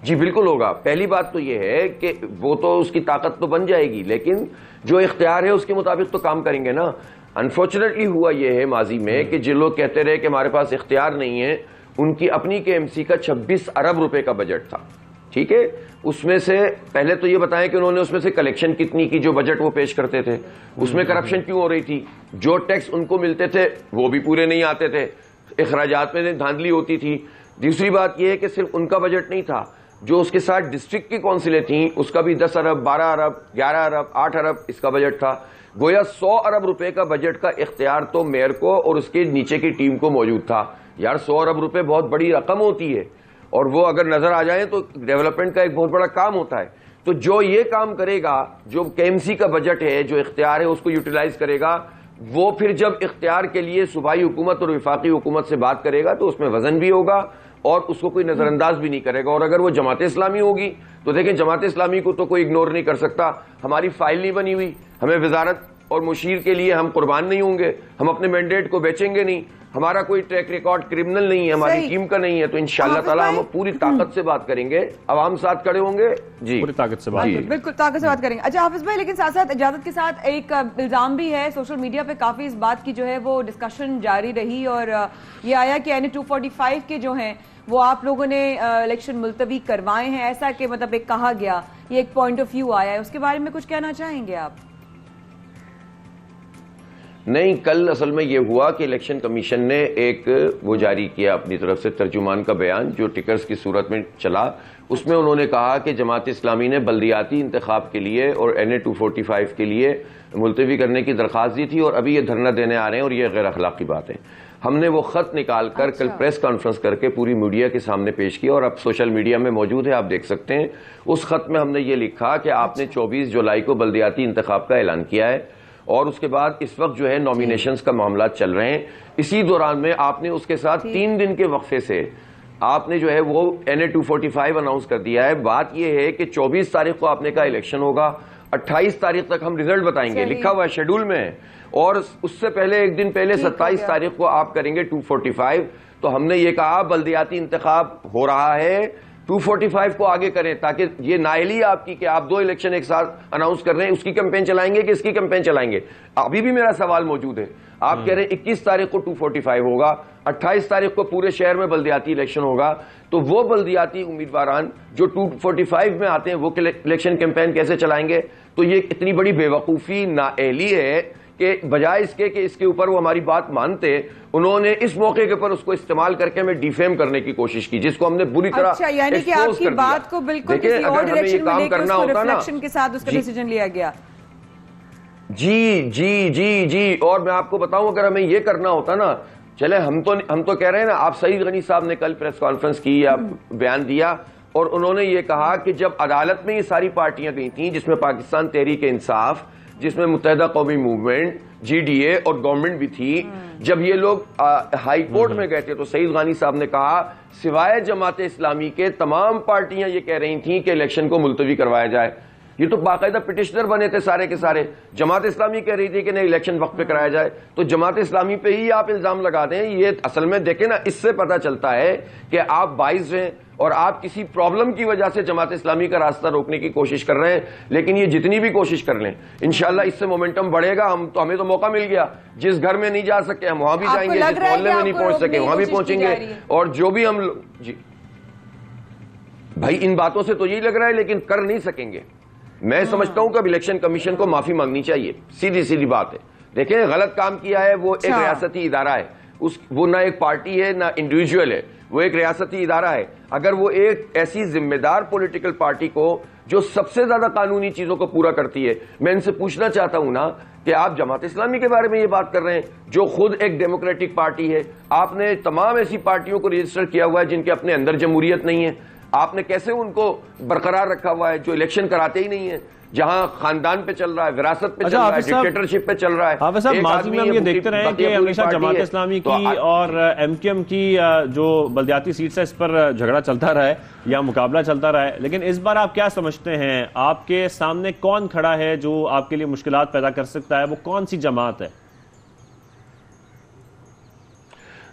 جی بالکل ہوگا. پہلی بات تو یہ ہے کہ وہ تو اس کی طاقت تو بن جائے گی, لیکن جو اختیار ہے اس کے مطابق تو کام کریں گے نا. انفارچونیٹلی ہوا یہ ہے ماضی میں کہ جو لوگ کہتے رہے کہ ہمارے پاس اختیار نہیں ہے, ان کی اپنی KMC کا 26 ارب روپے کا بجٹ تھا. ٹھیک ہے, اس میں سے پہلے تو یہ بتائیں کہ انہوں نے اس میں سے کلیکشن کتنی کی, جو بجٹ وہ پیش کرتے تھے اس میں کرپشن کیوں ہو رہی تھی, جو ٹیکس ان کو ملتے تھے وہ بھی پورے نہیں آتے تھے, اخراجات میں دھاندلی ہوتی تھی. دوسری بات یہ ہے کہ صرف ان کا بجٹ نہیں تھا, جو اس کے ساتھ ڈسٹرکٹ کی کونسلیں تھیں اس کا بھی 10 ارب 12 ارب 11 ارب 8 ارب اس کا بجٹ تھا. گویا 100 ارب روپے کا بجٹ کا اختیار تو میئر کو اور اس کے نیچے کی ٹیم کو موجود تھا. یار 100 ارب روپے بہت بڑی رقم ہوتی ہے, اور وہ اگر نظر آ جائیں تو ڈیولپمنٹ کا ایک بہت بڑا کام ہوتا ہے. تو جو یہ کام کرے گا, جو KMC کا بجٹ ہے, جو اختیار ہے اس کو یوٹیلائز کرے گا, وہ پھر جب اختیار کے لیے صوبائی حکومت اور وفاقی حکومت سے بات کرے گا تو اس میں وزن بھی ہوگا, اور اس کو کوئی نظر انداز بھی نہیں کرے گا. اور اگر وہ جماعت اسلامی ہوگی تو دیکھیں جماعت اسلامی کو تو کوئی اگنور نہیں کر سکتا. ہماری فائل نہیں بنی ہوئی, ہمیں وزارت اور مشیر کے لیے ہم قربان نہیں ہوں گے, ہم اپنے مینڈیٹ کو بیچیں گے نہیں, ہمارا کوئی ٹریک ریکارڈ کرمنل نہیں ہے، ہماری ٹیم کا نہیں ہے، تو انشاءاللہ تعالی ہم پوری طاقت سے بات کریں گے، عوام ساتھ کھڑے ہوں گے. جی پوری طاقت سے بات کریں گے، بالکل طاقت سے بات کریں گے. اچھا حافظ بھائی، لیکن ساتھ ساتھ اجازت کے ساتھ ایک الزام بھی ہے سوشل میڈیا پہ، کافی اس بات کی جو ہے وہ ڈسکشن جاری رہی، اور یہ آیا کہ یعنی 245 کے جو ہیں وہ آپ لوگوں نے الیکشن ملتوی کروائے ہیں، ایسا کہ مطلب ایک کہا گیا، یہ ایک پوائنٹ آف ویو آیا ہے، اس کے بارے میں کچھ کہنا چاہیں گے آپ؟ نہیں، کل اصل میں یہ ہوا کہ الیکشن کمیشن نے ایک وہ جاری کیا اپنی طرف سے ترجمان کا بیان جو ٹکرز کی صورت میں چلا. اس میں انہوں نے کہا کہ جماعت اسلامی نے بلدیاتی انتخاب کے لیے اور NA 245 کے لیے ملتوی کرنے کی درخواست دی تھی، اور ابھی یہ دھرنا دینے آ رہے ہیں، اور یہ غیر اخلاقی بات ہے. ہم نے وہ خط نکال کر کل پریس کانفرنس کر کے پوری میڈیا کے سامنے پیش کیا، اور اب سوشل میڈیا میں موجود ہے، آپ دیکھ سکتے ہیں. اس خط میں ہم نے یہ لکھا کہ آپ نے 24 جولائی کو بلدیاتی انتخاب کا اعلان کیا ہے، اور اس کے بعد اس وقت جو ہے نامینیشنز کا معاملات چل رہے ہیں. اسی دوران میں آپ نے اس کے ساتھ 3 دن کے وقفے سے آپ نے جو ہے وہ NA 245 اناؤنس کر دیا ہے. بات یہ ہے کہ 24 تاریخ کو آپ نے کہا الیکشن ہوگا، 28 تاریخ تک ہم ریزلٹ بتائیں گے، لکھا ہوا ہے شیڈول میں ہے، اور اس سے پہلے ایک دن پہلے 27 تاریخ کو آپ کریں گے 245. تو ہم نے یہ کہا بلدیاتی انتخاب ہو رہا ہے، 245 کو آگے کریں تاکہ یہ نائلی آپ کی کہ آپ 2 الیکشن ایک ساتھ اناؤنس کر رہے ہیں، اس کی کیمپین چلائیں گے کہ اس کی کیمپین چلائیں گے. ابھی بھی میرا سوال موجود ہے، آپ کہہ رہے ہیں 21 تاریخ کو 245 ہوگا، 28 تاریخ کو پورے شہر میں بلدیاتی الیکشن ہوگا، تو وہ بلدیاتی امیدواران جو 245 میں آتے ہیں وہ الیکشن کیمپین کیسے چلائیں گے؟ تو یہ اتنی بڑی بے وقوفی، نااہلی ہے کہ بجائے اس کے کہ اس کے اوپر وہ ہماری بات مانتے، انہوں نے اس موقع کے اوپر اس کو استعمال کر کے ہمیں ڈیفیم کرنے کی کوشش کی، جس کو ہم نے بری طرح اچھا، یعنی کہ آپ کی بات کو بالکل کسی اور ڈائریکشن میں لے کے اس کو ریفلیکشن کے ساتھ اس کا ڈیسیجن لیا گیا. جی جی جی جی اور میں آپ کو بتاؤں اگر ہمیں یہ کرنا ہوتا نا، چلے ہم تو کہہ رہے ہیں نا، آپ سعید غنی صاحب نے کل پریس کانفرنس کی یا بیان دیا، اور انہوں نے یہ کہا کہ جب عدالت میں یہ ساری پارٹیاں گئی تھیں، جس میں پاکستان تحریک انصاف، جس میں متحدہ قومی موومنٹ، GDA اور گورنمنٹ بھی تھی، جب یہ لوگ ہائی کورٹ میں گئے تھے تو سعید غانی صاحب نے کہا سوائے جماعت اسلامی کے تمام پارٹیاں یہ کہہ رہی تھیں کہ الیکشن کو ملتوی کروایا جائے. یہ تو باقاعدہ پٹیشنر بنے تھے سارے کے سارے. جماعت اسلامی کہہ رہی تھی کہ نہیں الیکشن وقت پہ کرایا جائے، تو جماعت اسلامی پہ ہی آپ الزام لگا دیں. یہ اصل میں دیکھیں نا، اس سے پتہ چلتا ہے کہ آپ باعث ہیں اور آپ کسی پرابلم کی وجہ سے جماعت اسلامی کا راستہ روکنے کی کوشش کر رہے ہیں. لیکن یہ جتنی بھی کوشش کر لیں انشاءاللہ اس سے مومنٹم بڑھے گا. ہمیں تو موقع مل گیا، جس گھر میں نہیں جا سکے ہم وہاں بھی جائیں گے، جس محلے میں نہیں پہنچ سکے وہاں بھی پہنچیں گے، اور جو بھی ہم جی بھائی ان باتوں سے تو یہی لگ رہا ہے، لیکن کر نہیں سکیں گے. میں سمجھتا ہوں کہ اب الیکشن کمیشن کو معافی مانگنی چاہیے، سیدھی بات ہے. دیکھیں غلط کام کیا ہے، وہ ایک ریاستی ادارہ ہے، وہ نہ ایک پارٹی ہے نہ انڈیویجول ہے، وہ ایک ریاستی ادارہ ہے. اگر وہ ایک ایسی ذمہ دار پولیٹیکل پارٹی کو جو سب سے زیادہ قانونی چیزوں کو پورا کرتی ہے، میں ان سے پوچھنا چاہتا ہوں نا کہ آپ جماعت اسلامی کے بارے میں یہ بات کر رہے ہیں جو خود ایک ڈیموکریٹک پارٹی ہے. آپ نے تمام ایسی پارٹیوں کو رجسٹر کیا ہوا ہے جن کے اپنے اندر جمہوریت نہیں ہے. آپ نے کیسے ان کو برقرار رکھا ہوا ہے جو الیکشن کراتے ہی نہیں ہیں، جہاں خاندان پہ چل رہا ہے، وراثت پہ چل رہا ہے، ڈکٹیٹرشپ پہ چل رہا ہے. حافظ صاحب، ماضی میں ہم یہ دیکھتے رہے ہیں کہ ہمیشہ جماعت اسلامی کی اور MQM کی جو بلدیاتی سیٹس ہے اس پر جھگڑا چلتا رہا ہے یا مقابلہ چلتا رہا ہے، لیکن اس بار آپ کیا سمجھتے ہیں آپ کے سامنے کون کھڑا ہے جو آپ کے لیے مشکلات پیدا کر سکتا ہے؟ وہ کون سی جماعت ہے؟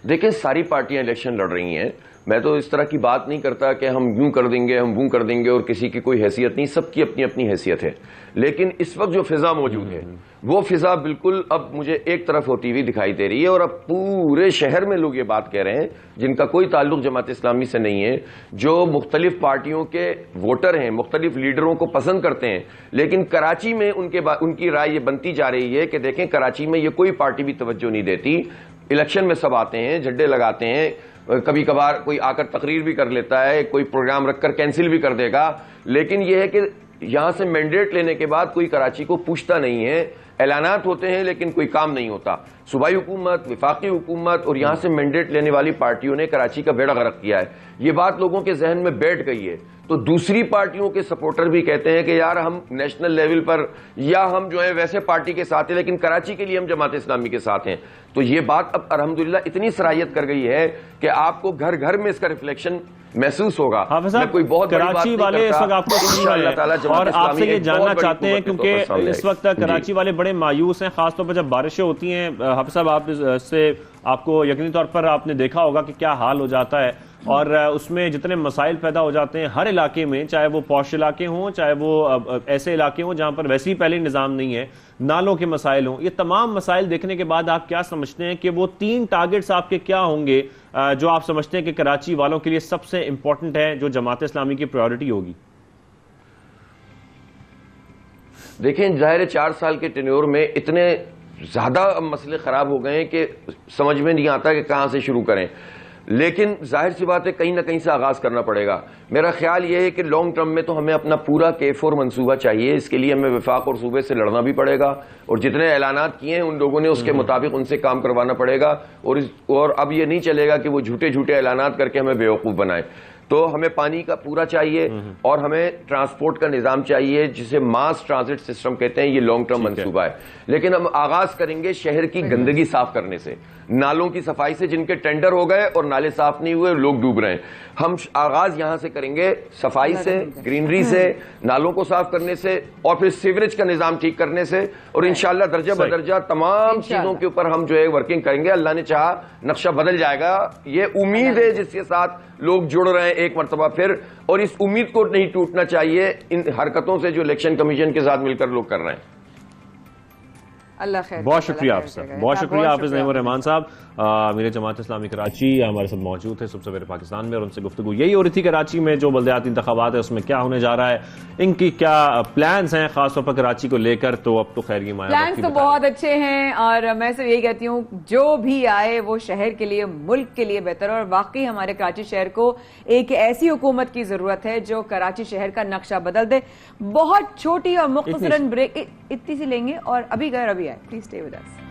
دیکھیں ساری پارٹیاں الیکشن لڑ رہی ہیں. میں تو اس طرح کی بات نہیں کرتا کہ ہم یوں کر دیں گے ہم وہ کر دیں گے اور کسی کی کوئی حیثیت نہیں، سب کی اپنی اپنی حیثیت ہے. لیکن اس وقت جو فضا موجود ہے وہ فضا بالکل اب مجھے ایک طرف ہوتی ہوئی دکھائی دے رہی ہے، اور اب پورے شہر میں لوگ یہ بات کہہ رہے ہیں جن کا کوئی تعلق جماعت اسلامی سے نہیں ہے، جو مختلف پارٹیوں کے ووٹر ہیں، مختلف لیڈروں کو پسند کرتے ہیں. لیکن کراچی میں ان کی رائے یہ بنتی جا رہی ہے کہ دیکھیں کراچی میں یہ کوئی پارٹی بھی توجہ نہیں دیتی، الیکشن میں سب آتے ہیں، جھنڈے لگاتے ہیں، کبھی کبھار کوئی آ کر تقریر بھی کر لیتا ہے، کوئی پروگرام رکھ کر کینسل بھی کر دے گا. لیکن یہ ہے کہ یہاں سے مینڈیٹ لینے کے بعد کوئی کراچی کو پوچھتا نہیں ہے. اعلانات ہوتے ہیں لیکن کوئی کام نہیں ہوتا. صوبائی حکومت، وفاقی حکومت اور یہاں سے مینڈیٹ لینے والی پارٹیوں نے کراچی کا بیڑا غرق کیا ہے. یہ بات لوگوں کے ذہن میں بیٹھ گئی ہے. تو دوسری پارٹیوں کے سپورٹر بھی کہتے ہیں کہ یار ہم نیشنل لیول پر یا ہم جو ہے ویسے پارٹی کے ساتھ ہیں لیکن کراچی کے لیے ہم جماعت اسلامی کے ساتھ ہیں. تو یہ بات اب الحمدللہ اتنی صلاحیت کر گئی ہے کہ آپ کو گھر گھر میں اس کا ریفلیکشن محسوس ہوگا. میں کوئی بہت کراچی والے اس وقت آپ کو اور آپ سے یہ جاننا چاہتے ہیں کیونکہ اس وقت کراچی والے بڑے مایوس ہیں، خاص طور پر جب بارشیں ہوتی ہیں. حافظ صاحب آپ کو یقینی طور پر آپ نے دیکھا ہوگا کہ کیا حال ہو جاتا ہے، اور اس میں جتنے مسائل پیدا ہو جاتے ہیں ہر علاقے میں، چاہے وہ پوش علاقے ہوں، چاہے وہ ایسے علاقے ہوں جہاں پر ویسے ہی پہلے نظام نہیں ہے، نالوں کے مسائل ہوں. یہ تمام مسائل دیکھنے کے بعد آپ کیا سمجھتے ہیں کہ وہ 3 ٹارگٹس آپ کے کیا ہوں گے جو آپ سمجھتے ہیں کہ کراچی والوں کے لیے سب سے امپورٹنٹ ہے، جو جماعت اسلامی کی پرائیورٹی ہوگی؟ دیکھیں ظاہر 4 سال کے ٹینیور میں اتنے زیادہ مسئلے خراب ہو گئے ہیں کہ سمجھ میں نہیں آتا کہ کہاں سے شروع کریں، لیکن ظاہر سی بات ہے کہیں نہ کہیں سے آغاز کرنا پڑے گا. میرا خیال یہ ہے کہ لانگ ٹرم میں تو ہمیں اپنا پورا K4 منصوبہ چاہیے. اس کے لیے ہمیں وفاق اور صوبے سے لڑنا بھی پڑے گا، اور جتنے اعلانات کیے ہیں ان لوگوں نے اس کے مطابق ان سے کام کروانا پڑے گا. اور اب یہ نہیں چلے گا کہ وہ جھوٹے اعلانات کر کے ہمیں بیوقوف بنائیں. تو ہمیں پانی کا پورا چاہیے، اور ہمیں ٹرانسپورٹ کا نظام چاہیے جسے ماس ٹرانزٹ سسٹم کہتے ہیں. یہ لانگ ٹرم منصوبہ ہے، لیکن ہم آغاز کریں گے شہر کی گندگی صاف کرنے سے، نالوں کی صفائی سے. جن کے ٹینڈر ہو گئے اور نالے صاف نہیں ہوئے، لوگ ڈوب رہے ہیں. ہم آغاز یہاں سے کریں گے، صفائی سے، گرینری سے، نالوں کو صاف کرنے سے، اور پھر سیوریج کا نظام ٹھیک کرنے سے. اور انشاءاللہ درجہ بدرجہ تمام چیزوں کے اوپر ہم جو ہے ورکنگ کریں گے. اللہ نے چاہا نقشہ بدل جائے گا. یہ امید ہے جس کے ساتھ لوگ جڑ رہے ہیں ایک مرتبہ پھر، اور اس امید کو نہیں ٹوٹنا چاہیے ان حرکتوں سے جو الیکشن کمیشن کے ساتھ مل کر لوگ کر رہے ہیں. اللہ خیر. بہت شکریہ آپ صاحب، بہت شکریہ حافظ نعیم الرحمان صاحب. امیر جماعت اسلامی کراچی ہمارے ساتھ موجود تھے صبح سویرے پاکستان میں، اور ان سے گفتگو یہی ہو رہی تھی کراچی میں جو بلدیاتی انتخابات ہے اس میں کیا ہونے جا رہا ہے، ان کی کیا پلانز ہیں خاص طور پر کراچی کو لے کر. تو اب تو خیر یہ پلانز تو بہت اچھے ہیں، اور میں صرف یہی کہتی ہوں جو بھی آئے وہ شہر کے لیے، ملک کے لیے بہتر. اور واقعی ہمارے کراچی شہر کو ایک ایسی حکومت کی ضرورت ہے جو کراچی شہر کا نقشہ بدل دے. بہت چھوٹی اور مختصراً بریک اتنی سی لیں گے، اور ابھی آئے please stay with us.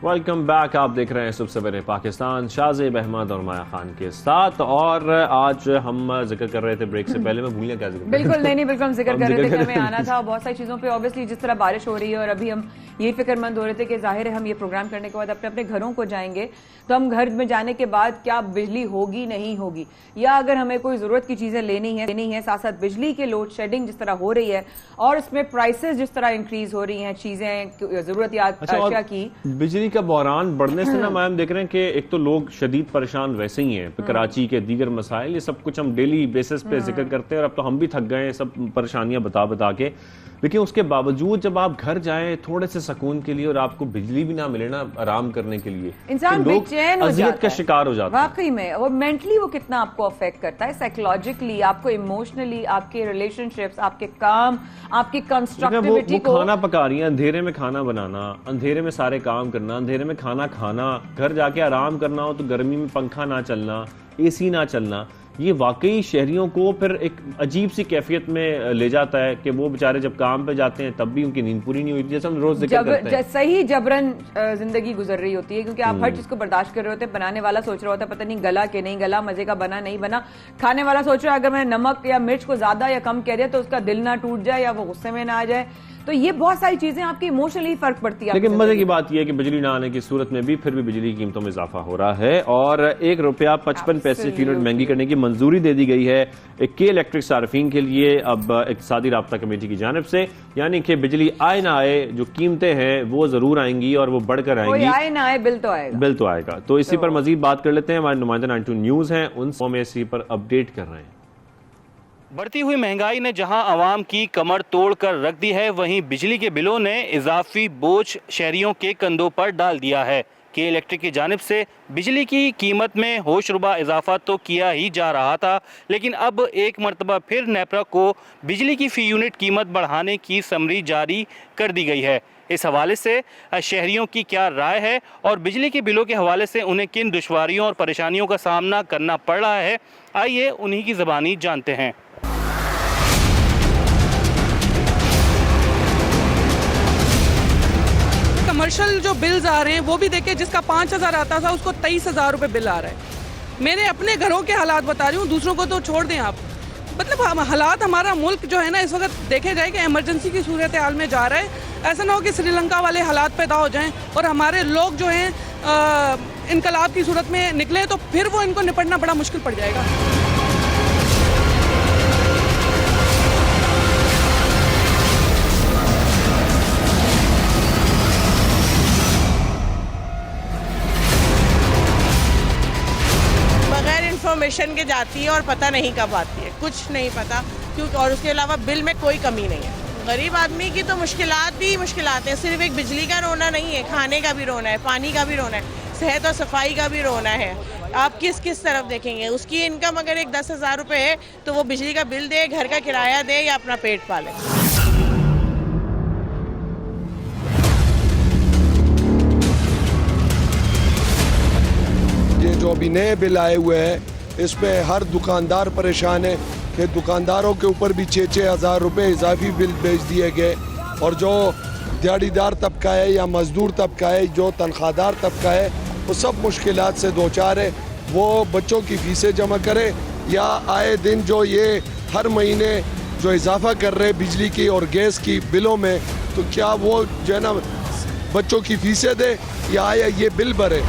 Welcome back. آپ دیکھ رہے ہیں صبح سویرے پاکستان، شازیب احمد اور مایا خان کے ساتھ. اور آج ہم ذکر کر رہے تھے بریک سے پہلے، میں بھولیا کیا ذکر بالکل نہیں بالکل ہم ذکر کر رہے تھے کہ ہمیں آنا تھا بہت ساری چیزوں پہ. اوبیسلی جس طرح بارش ہو رہی ہے، اور ابھی ہم یہ فکر مند ہو رہے تھے کہ ظاہر ہے ہم یہ پروگرام کرنے کے بعد اپنے گھروں کو جائیں گے، تو ہم گھر میں جانے کے بعد کیا بجلی ہوگی نہیں ہوگی، یا اگر ہمیں کوئی ضرورت کی چیزیں لینی ہے ساتھ ساتھ بجلی کے لوڈ شیڈنگ جس طرح ہو رہی ہے، اور اس میں پرائسز جس طرح انکریز ہو رہی ہیں چیزیں ضرورتیات اشیاء کی. بجلی کا بحران بڑھنے سے نا ہم دیکھ رہے ہیں کہ ایک تو لوگ شدید پریشان ویسے ہی ہیں، کراچی کے دیگر مسائل، یہ سب کچھ ہم ڈیلی بیسس پہ ذکر کرتے ہیں، اور اب تو ہم بھی تھک گئے ہیں سب پریشانیاں بتا کے. لیکن اس کے باوجود جب آپ گھر جائیں تھوڑے سے سکون کے لیے، اور آپ کو بجلی بھی نہ ملے نا آرام کرنے کے لیے، انسان بے چین ہو جاتا ہے، کا شکار ہو جاتا ہے واقعی میں. اور مینٹلی وہ کتنا آپ کو افیکٹ کرتا ہے، سائیکولوجیکلی، آپ کو ایموشنلی، آپ کے ریلیشن شپس، آپ کے کام، آپ کی کنسٹرکٹیوٹی کو. کھانا پکا رہی ہیں، اندھیرے میں کھانا بنانا، اندھیرے میں سارے کام کرنا، اندھیرے میں کھانا کھانا، گھر جا کے آرام کرنا ہو تو گرمی میں پنکھا نہ چلنا، اے سی نہ چلنا. یہ واقعی شہریوں کو پھر ایک عجیب سی کیفیت میں لے جاتا ہے کہ وہ بیچارے جب کام پہ جاتے ہیں تب بھی ان کی نیند پوری نہیں ہوئی، جیسے ہم روز ذکر کرتے ہیں. صحیح جبرن زندگی گزر رہی ہوتی ہے، کیونکہ آپ ہر چیز کو برداشت کر رہے ہوتے ہیں. بنانے والا سوچ رہا ہوتا ہے پتہ نہیں گلا کہ نہیں گلا، مزے کا بنا نہیں بنا. کھانے والا سوچ رہا ہے اگر میں نے نمک یا مرچ کو زیادہ یا کم کہہ دیا تو اس کا دل نہ ٹوٹ جائے یا وہ غصے میں نہ آ جائے. تو یہ بہت ساری چیزیں آپ کی ایموشنلی فرق پڑتی ہے. لیکن مزے کی بات یہ ہے کہ بجلی نہ آنے کی صورت میں بھی پھر بھی بجلی کی قیمتوں میں اضافہ ہو رہا ہے، اور ₹1.55 فی یونٹ مہنگی کرنے کی منظوری دے دی گئی ہے کے الیکٹرک صارفین کے لیے اب اقتصادی رابطہ کمیٹی کی جانب سے. یعنی کہ بجلی آئے نہ آئے جو قیمتیں ہیں وہ ضرور آئیں گی، اور وہ بڑھ کر آئیں گی. آئے نہ آئے بل تو آئے گا. تو اسی پر مزید بات کر لیتے ہیں. ہمارے نمائندہ 92 نیوز ہیں، ان سے میں اسی پر اپڈیٹ کر رہے ہیں. بڑھتی ہوئی مہنگائی نے جہاں عوام کی کمر توڑ کر رکھ دی ہے، وہیں بجلی کے بلوں نے اضافی بوجھ شہریوں کے کندھوں پر ڈال دیا ہے. کہ الیکٹرک کی جانب سے بجلی کی قیمت میں ہوش ربا اضافہ تو کیا ہی جا رہا تھا، لیکن اب ایک مرتبہ پھر نیپرا کو بجلی کی فی یونٹ قیمت بڑھانے کی سمری جاری کر دی گئی ہے. اس حوالے سے شہریوں کی کیا رائے ہے، اور بجلی کے بلوں کے حوالے سے انہیں کن دشواریوں اور پریشانیوں کا سامنا کرنا پڑ رہا ہے، آئیے انہی کی زبانی جانتے ہیں. کمرشل جو بلز آ رہے ہیں وہ بھی دیکھیں, جس کا 5,000 آتا تھا اس کو 23,000 روپے بل آ رہا ہے. میں نے اپنے گھروں کے حالات بتا رہی ہوں, دوسروں کو تو چھوڑ دیں آپ. مطلب حالات, ہمارا ملک جو ہے نا اس وقت دیکھے جائے کہ ایمرجنسی کی صورتحال میں جا رہا ہے. ایسا نہ ہو کہ سری لنکا والے حالات پیدا ہو جائیں اور ہمارے لوگ جو ہیں انقلاب کی صورت میں نکلے, تو پھر وہ ان کو نپٹنا بڑا مشکل پڑ جائے گا. انفارمیشن کے جاتی ہے اور پتہ نہیں کب آتی ہے, کچھ نہیں پتہ کیونکہ, اور اس کے علاوہ بل میں کوئی کمی نہیں ہے. غریب آدمی کی تو مشکلات بھی مشکلات ہیں, صرف ایک بجلی کا رونا نہیں ہے, کھانے کا بھی رونا ہے, پانی کا بھی رونا ہے, صحت اور صفائی کا بھی رونا ہے. آپ کس طرف دیکھیں گے؟ اس کی انکم اگر ایک 10,000 روپے ہے تو وہ بجلی کا بل دے, گھر کا کرایہ دے یا اپنا پیٹ پالے. یہ جو ابھی نئے بل آئے ہوئے ہیں اس پہ ہر دکاندار پریشان ہے کہ دکانداروں کے اوپر بھی 6,000 روپے اضافی بل بھیج دیے گئے, اور جو دیہڑی دار طبقہ ہے یا مزدور طبقہ ہے, جو تنخواہ دار طبقہ ہے, وہ سب مشکلات سے دوچار ہے. وہ بچوں کی فیسیں جمع کرے یا آئے دن جو یہ ہر مہینے جو اضافہ کر رہے بجلی کی اور گیس کی بلوں میں, تو کیا وہ جو ہے نا بچوں کی فیسیں دے یا یہ بل بھرے.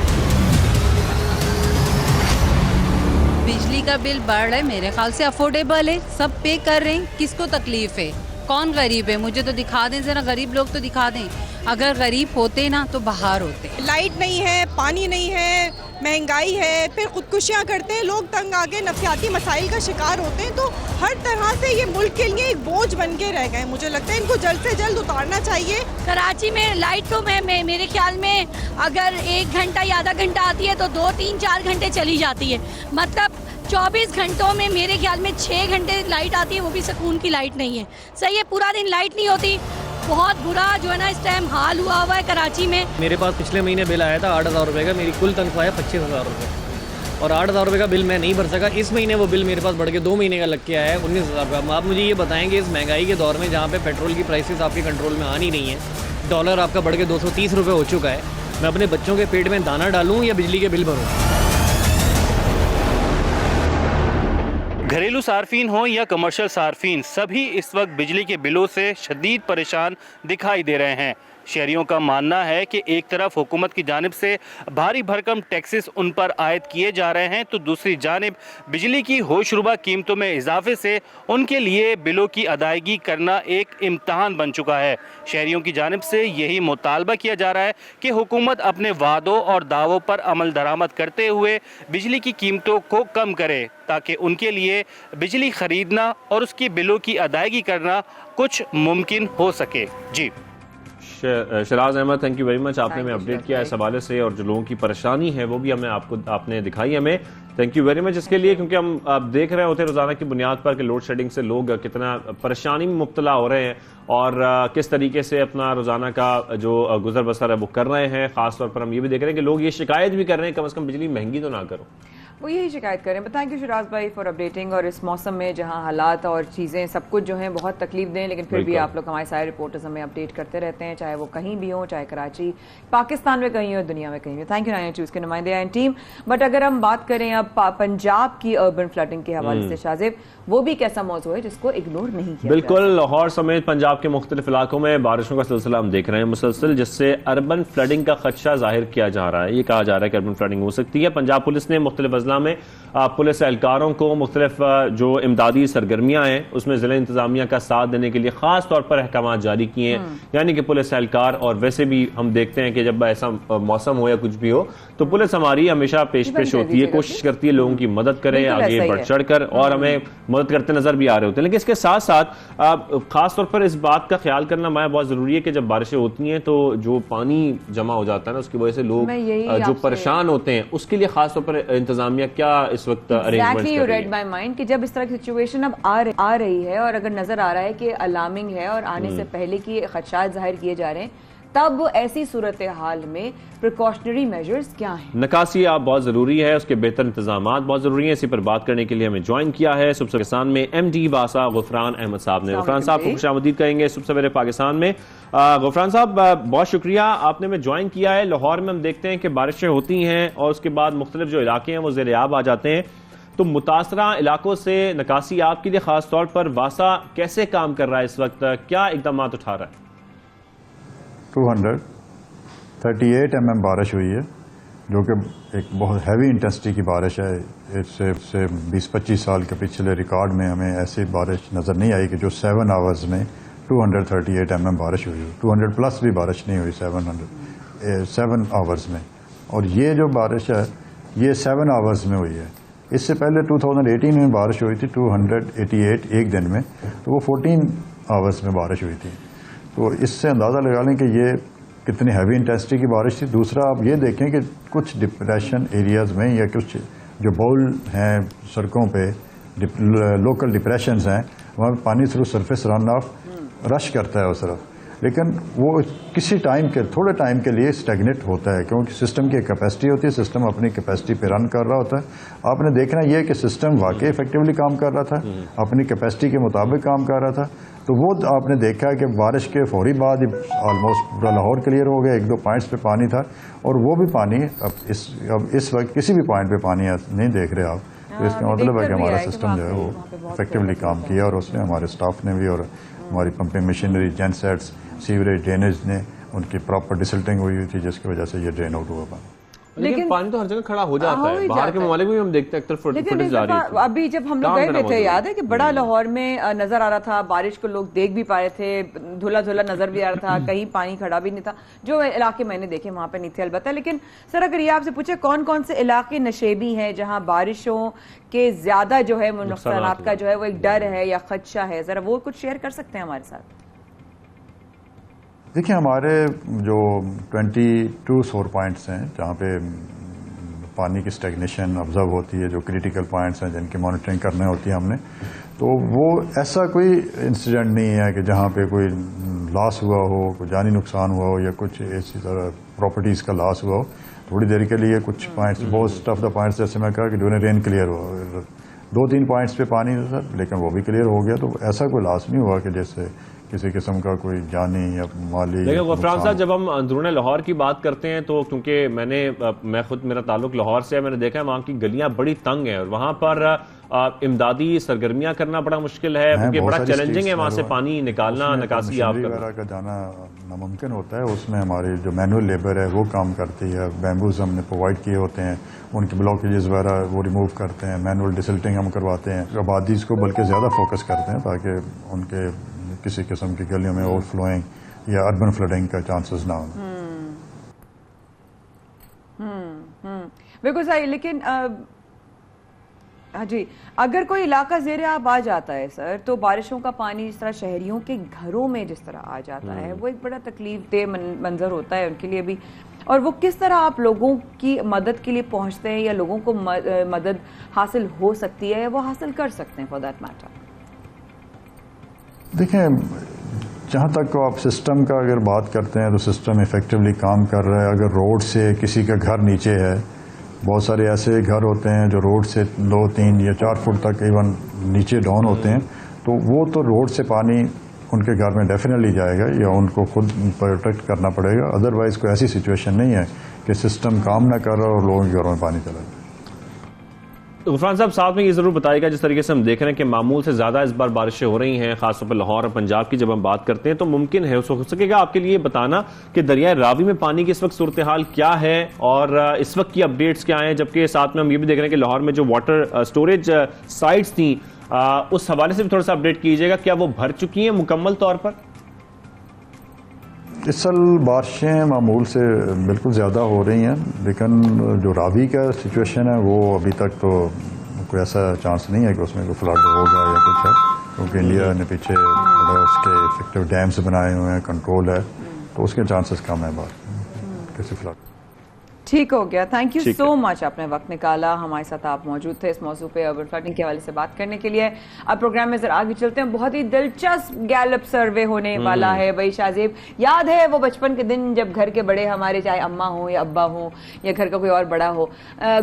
بجلی کا بل بڑھ رہا ہے, میرے خیال سے افورڈیبل ہے, سب پے کر رہے ہیں, کس کو تکلیف ہے؟ کون غریب ہے؟ مجھے تو دکھا دیں ذرا, غریب لوگ تو دکھا دیں. اگر غریب ہوتے نا تو باہر ہوتے. لائٹ نہیں ہے, پانی نہیں ہے, مہنگائی ہے, پھر خودکشیاں کرتے ہیں لوگ, تنگ آگے نفسیاتی مسائل کا شکار ہوتے ہیں. تو ہر طرح سے یہ ملک کے لیے ایک بوجھ بن کے رہ گئے. مجھے لگتا ہے ان کو جلد سے جلد اتارنا چاہیے. کراچی میں لائٹ تو میرے خیال میں اگر 1 گھنٹہ یا آدھا گھنٹہ آتی ہے تو 2, 3, 4 گھنٹے چلی جاتی ہے. مطلب 24 گھنٹوں میں میرے خیال میں 6 گھنٹے لائٹ آتی ہے, وہ بھی سکون کی لائٹ نہیں ہے. صحیح ہے, پورا دن لائٹ نہیں ہوتی. بہت برا جو ہے نا اس ٹائم حال ہوا ہے کراچی میں. میرے پاس پچھلے مہینے بل آیا تھا 8,000 روپے کا, میری کل تنخواہ ہے 25,000 روپے, اور 8,000 روپے کا بل میں نہیں بھر سکا. اس مہینے وہ بل میرے پاس بڑھ کے 2 مہینے کا لگ کے آیا ہے 19,000 روپے. آپ مجھے یہ بتائیں کہ اس مہنگائی کے دور میں جہاں پہ پیٹرول کی پرائسز آپ کے کنٹرول میں آنی نہیں ہے, ڈالر آپ کا بڑھ کے 230 روپے ہو چکا ہے, میں اپنے بچوں کے پیٹ میں دانہ ڈالوں یا بجلی کے بل بھروں؟ گھریلو صارفین ہوں یا کمرشل صارفین, سبھی اس وقت بجلی کے بلوں سے شدید پریشان دکھائی دے رہے ہیں. شہریوں کا ماننا ہے کہ ایک طرف حکومت کی جانب سے بھاری بھرکم ٹیکسز ان پر عائد کیے جا رہے ہیں, تو دوسری جانب بجلی کی ہوش ربا قیمتوں میں اضافے سے ان کے لیے بلوں کی ادائیگی کرنا ایک امتحان بن چکا ہے. شہریوں کی جانب سے یہی مطالبہ کیا جا رہا ہے کہ حکومت اپنے وعدوں اور دعووں پر عمل درآمد کرتے ہوئے بجلی کی قیمتوں کو کم کرے, تاکہ ان کے لیے بجلی خریدنا اور اس کی بلوں کی ادائیگی کرنا کچھ ممکن ہو سکے. جی Shiraz Ahmed, thank you very much. آپ نے ہمیں اپڈیٹ کیا اس حوالے سے, اور جو لوگوں کی پریشانی ہے وہ بھی آپ نے دکھائی ہمیں. تھینک یو ویری مچ اس کے لیے, کیونکہ ہم اب دیکھ رہے ہوتے ہیں روزانہ کی بنیاد پر کہ لوڈ شیڈنگ سے لوگ کتنا پریشانی میں مبتلا ہو رہے ہیں, اور کس طریقے سے اپنا روزانہ کا جو گزر بسر ہے وہ کر رہے ہیں. خاص طور پر ہم یہ بھی دیکھ رہے ہیں کہ لوگ یہ شکایت بھی کر رہے ہیں کم از کم بجلی مہنگی تو نہ کرو, وہ یہی شکایت کریں. بتائیں کہ شراز بھائی فار اپڈیٹنگ, اور اس موسم میں جہاں حالات اور چیزیں سب کچھ جو ہیں بہت تکلیف دیں, لیکن پھر بھی آپ لوگ ہمارے سارے رپورٹرز ہمیں اپڈیٹ کرتے رہتے ہیں, چاہے وہ کہیں بھی ہوں, چاہے کراچی, پاکستان میں کہیں ہو, دنیا میں کہیں ہو. تھینک یو 9 نیوز کے نمائندے اینڈ ٹیم. بٹ اگر ہم بات کریں اب پنجاب کی اربن فلڈنگ کے حوالے سے, شازیب, وہ بھی کیسا موضوع ہے جس کو اگنور نہیں کیا. بالکل, لاہور سمیت پنجاب کے مختلف علاقوں میں بارشوں کا سلسلہ ہم دیکھ رہے ہیں مسلسل, جس سے اربن فلڈنگ کا خدشہ ظاہر کیا جا رہا ہے. یہ کہا جا رہا ہے کہ اربن فلڈنگ ہو سکتی ہے. پنجاب پولیس نے مختلف اضلاع میں پولیس اہلکاروں کو مختلف جو امدادی سرگرمیاں ہیں اس میں ضلع انتظامیہ کا ساتھ دینے کے لیے خاص طور پر احکامات جاری کیے ہیں. یعنی کہ پولیس اہلکار, اور ویسے بھی ہم دیکھتے ہیں کہ جب ایسا موسم ہو یا کچھ بھی ہو تو پولیس ہماری ہمیشہ پیش ہوتی ہے, کوشش کرتی ہے لوگوں کی مدد کرے آگے بڑھ چڑھ کر, اور ہمیں مدد کرتے نظر بھی آ رہے ہوتے ہیں. لیکن اس کے ساتھ ساتھ خاص طور پر اس بات کا خیال کرنا بہت ضروری ہے کہ جب بارشیں ہوتی ہیں تو جو پانی جمع ہو جاتا ہے نا, اس کی وجہ سے لوگ جو پریشان ہوتے ہیں, اس کے لیے خاص طور پر انتظامیہ کیا اس وقت یو ریڈ مائی مائنڈ کہ جب اس طرح کی سچویشن اب آ رہی ہے, اور اگر نظر آ رہا ہے کہ الارمنگ ہے اور آنے سے پہلے کی خدشات ظاہر کیے جا رہے ہیں, تب ایسی صورتحال میں پریکاشنری میجرز کیا ہیں؟ نکاسی آپ بہت ضروری ہے، اس کے بہتر انتظامات بہت ضروری ہیں. اسی پر بات کرنے کے لیے ہمیں جوائن کیا ہے صبح پاکستان میں ایم ڈی باسا غفران احمد صاحب نے. غفران صاحب کو خوش آمدید کہیں گے صبح سویرے پاکستان میں. غفران صاحب بہت شکریہ آپ نے ہمیں جوائن کیا ہے. لاہور میں ہم دیکھتے ہیں کہ بارشیں ہوتی ہیں اور اس کے بعد مختلف جو علاقے ہیں وہ زیر آب آ جاتے ہیں، تو متاثرہ علاقوں سے نکاسی آپ کے لیے خاص طور پر واسا کیسے کام کر رہا ہے اس وقت، کیا اقدامات اٹھا رہا ہے؟ 238 mm بارش ہوئی ہے جو کہ ایک بہت ہیوی انٹینسٹی کی بارش ہے. اس سے 20-25 سال کے پچھلے ریکارڈ میں ہمیں ایسی بارش نظر نہیں آئی کہ جو 7 آورز میں 238 mm بارش ہوئی ہو. 200 پلس بھی بارش نہیں ہوئی 7 آورز میں. اور یہ جو بارش ہے یہ 7 آورز میں ہوئی ہے. اس سے پہلے 2018 میں بارش ہوئی تھی 288 ایک دن میں، تو وہ 14 آورز میں بارش ہوئی تھی. تو اس سے اندازہ لگا لیں کہ یہ کتنی ہیوی انٹینسٹی کی بارش تھی. دوسرا آپ یہ دیکھیں کہ کچھ ڈپریشن ایریاز میں یا کچھ جو باؤل ہیں سڑکوں پہ لوکل ڈپریشنز ہیں وہاں پہ پانی تھرو سرفیس رن آف رش کرتا ہے اس طرف، لیکن وہ کسی ٹائم کے تھوڑے ٹائم کے لیے اسٹیگنیٹ ہوتا ہے کیونکہ سسٹم کی کیپیسٹی ہوتی ہے، سسٹم اپنی کیپیسٹی پہ رن کر رہا ہوتا ہے. آپ نے دیکھنا یہ کہ سسٹم واقعی افیکٹولی کام کر رہا تھا، اپنی کیپیسٹی کے مطابق کام کر رہا تھا. تو وہ آپ نے دیکھا کہ بارش کے فوری بعد آلموسٹ پورا لاہور کلیئر ہو گیا. 1-2 پوائنٹس پہ پانی تھا اور وہ بھی پانی اب اس وقت کسی بھی پوائنٹ پہ پانی نہیں دیکھ رہے آپ. تو اس کا مطلب ہے کہ ہمارا سسٹم جو ہے وہ افیکٹولی کام کیا اور اس نے ہمارے اسٹاف نے بھی اور ہماری pumping machinery gensets sewerage drainage نے ان کی پراپر ڈسلٹنگ ہوئی تھی جس کی وجہ سے یہ ڈرین آؤٹ ہوا پانی. لیکن پانی تو ہر جگہ کھڑا ہو جاتا ہے، باہر کے ممالک میں ہم دیکھتے ہیں اکثر فوٹیج جاری ہے. ابھی جب ہم لوگ گئے ہوئے تھے یاد ہے کہ بڑا لاہور میں نظر آ رہا تھا، بارش کو لوگ دیکھ بھی پا رہے تھے، دھلا دھلا نظر بھی آ رہا تھا، کہیں پانی کھڑا بھی نہیں تھا. جو علاقے میں نے دیکھے وہاں پہ نہیں تھے البتہ. لیکن سر اگر یہ آپ سے پوچھے کون کون سے علاقے نشیبی ہیں جہاں بارشوں کے زیادہ جو ہے نقصانات کا جو ہے وہ ایک ڈر ہے یا خدشہ ہے، ذرا وہ کچھ شیئر کر سکتے ہیں ہمارے ساتھ؟ دیکھیں ہمارے جو 22 سور پوائنٹس ہیں جہاں پہ پانی کی اسٹیگنیشن آبزرو ہوتی ہے، جو کریٹیکل پوائنٹس ہیں جن کی مانیٹرنگ کرنے ہوتی ہے ہم نے، تو وہ ایسا کوئی انسیڈنٹ نہیں ہے کہ جہاں پہ کوئی لاس ہوا ہو، کوئی جانی نقصان ہوا ہو یا کچھ اسی طرح پراپرٹیز کا لاس ہوا ہو. تھوڑی دیر کے لیے کچھ points most of the points جیسے میں کہا کہ ڈیورنگ رین کلیئر ہوا، 2-3 پوائنٹس پہ پانی تھا سر لیکن وہ بھی کلیئر ہو گیا. تو ایسا کوئی لاس نہیں ہوا کہ جیسے کسی قسم کا کوئی جانی یا مالی. لیکن غفران صاحب جب ہم اندرون لاہور کی بات کرتے ہیں تو کیونکہ میں خود میرا تعلق لاہور سے ہے، میں نے دیکھا ہے وہاں کی گلیاں بڑی تنگ ہیں اور وہاں پر امدادی سرگرمیاں کرنا بڑا مشکل ہے کیونکہ بڑا چیلنجنگ ہے وہاں سے پانی نکالنا، نکاسی آپ کا جانا ناممکن ہوتا ہے. اس میں ہماری جو مینول لیبر ہے وہ کام کرتی ہے. بیمبوز ہم نے پرووائڈ کیے ہوتے ہیں، ان کی بلاکیجز وغیرہ وہ ریموو کرتے ہیں، مینول ڈسلٹنگ ہم کرواتے ہیں. آبادیز کو بلکہ زیادہ فوکس کرتے ہیں تاکہ ان کے کسی قسم کی گلیوں میں اوور فلوئنگ یا اربن فلڈنگ کا چانسز نہ ہوں. بالکل صحیح. لیکن جی اگر کوئی علاقہ زیر آب آ جاتا ہے سر تو بارشوں کا پانی جس طرح شہریوں کے گھروں میں جس طرح آ جاتا ہے وہ ایک بڑا تکلیف دہ منظر ہوتا ہے ان کے لیے بھی. اور وہ کس طرح آپ لوگوں کی مدد کے لیے پہنچتے ہیں یا لوگوں کو مدد حاصل ہو سکتی ہے وہ حاصل کر سکتے ہیں فار دیٹ میٹر؟ دیکھیں جہاں تک آپ سسٹم کا اگر بات کرتے ہیں تو سسٹم ایفیکٹولی کام کر رہا ہے. اگر روڈ سے کسی کا گھر نیچے ہے، بہت سارے ایسے گھر ہوتے ہیں جو روڈ سے 2, 3 یا 4 فٹ تک ایون نیچے ڈاؤن ہوتے ہیں، تو وہ تو روڈ سے پانی ان کے گھر میں ڈیفینیٹلی جائے گا یا ان کو خود پروٹیکٹ کرنا پڑے گا. ادروائز کوئی ایسی سچویشن نہیں ہے کہ سسٹم کام نہ کر رہا اور لوگوں کے گھروں میں پانی چلا جائے. غفران صاحب ساتھ میں یہ ضرور بتائے گا جس طریقے سے ہم دیکھ رہے ہیں کہ معمول سے زیادہ اس بار بارشیں ہو رہی ہیں خاص طور پر لاہور اور پنجاب کی جب ہم بات کرتے ہیں تو ممکن ہے ہو سکے گا آپ کے لیے بتانا کہ دریائے راوی میں پانی کی اس وقت صورتحال کیا ہے اور اس وقت کی اپڈیٹس کیا ہیں، جبکہ ساتھ میں ہم یہ بھی دیکھ رہے ہیں کہ لاہور میں جو واٹر سٹوریج سائٹس تھیں اس حوالے سے بھی تھوڑا سا اپڈیٹ کیجیے گا، کیا وہ بھر چکی ہیں مکمل طور پر؟ اس سال بارشیں معمول سے بالکل زیادہ ہو رہی ہیں لیکن جو راوی کا سچویشن ہے وہ ابھی تک تو کوئی ایسا چانس نہیں ہے کہ اس میں کوئی فلڈ ہوگا یا کچھ ہے، کیونکہ انڈیا نے پیچھے اس کے افیکٹو ڈیمز بنائے ہوئے ہیں، کنٹرول ہے، تو اس کے چانسز کم ہیں بات کسی فلڈ. ٹھیک ہو گیا. تھینک یو سو مچ, آپ نے وقت نکالا, ہمارے ساتھ آپ موجود تھے اس موضوع پہ اربن فلڈنگ کے حوالے سے بات کرنے کے لیے. اب پروگرام میں ذرا آگے چلتے ہیں. بہت ہی دلچسپ گیلپ سروے ہونے والا ہے. بھائی شاہزیب, یاد ہے وہ بچپن کے دن جب گھر کے بڑے ہمارے, چاہے اماں ہوں یا ابا ہوں یا گھر کا کوئی اور بڑا ہو,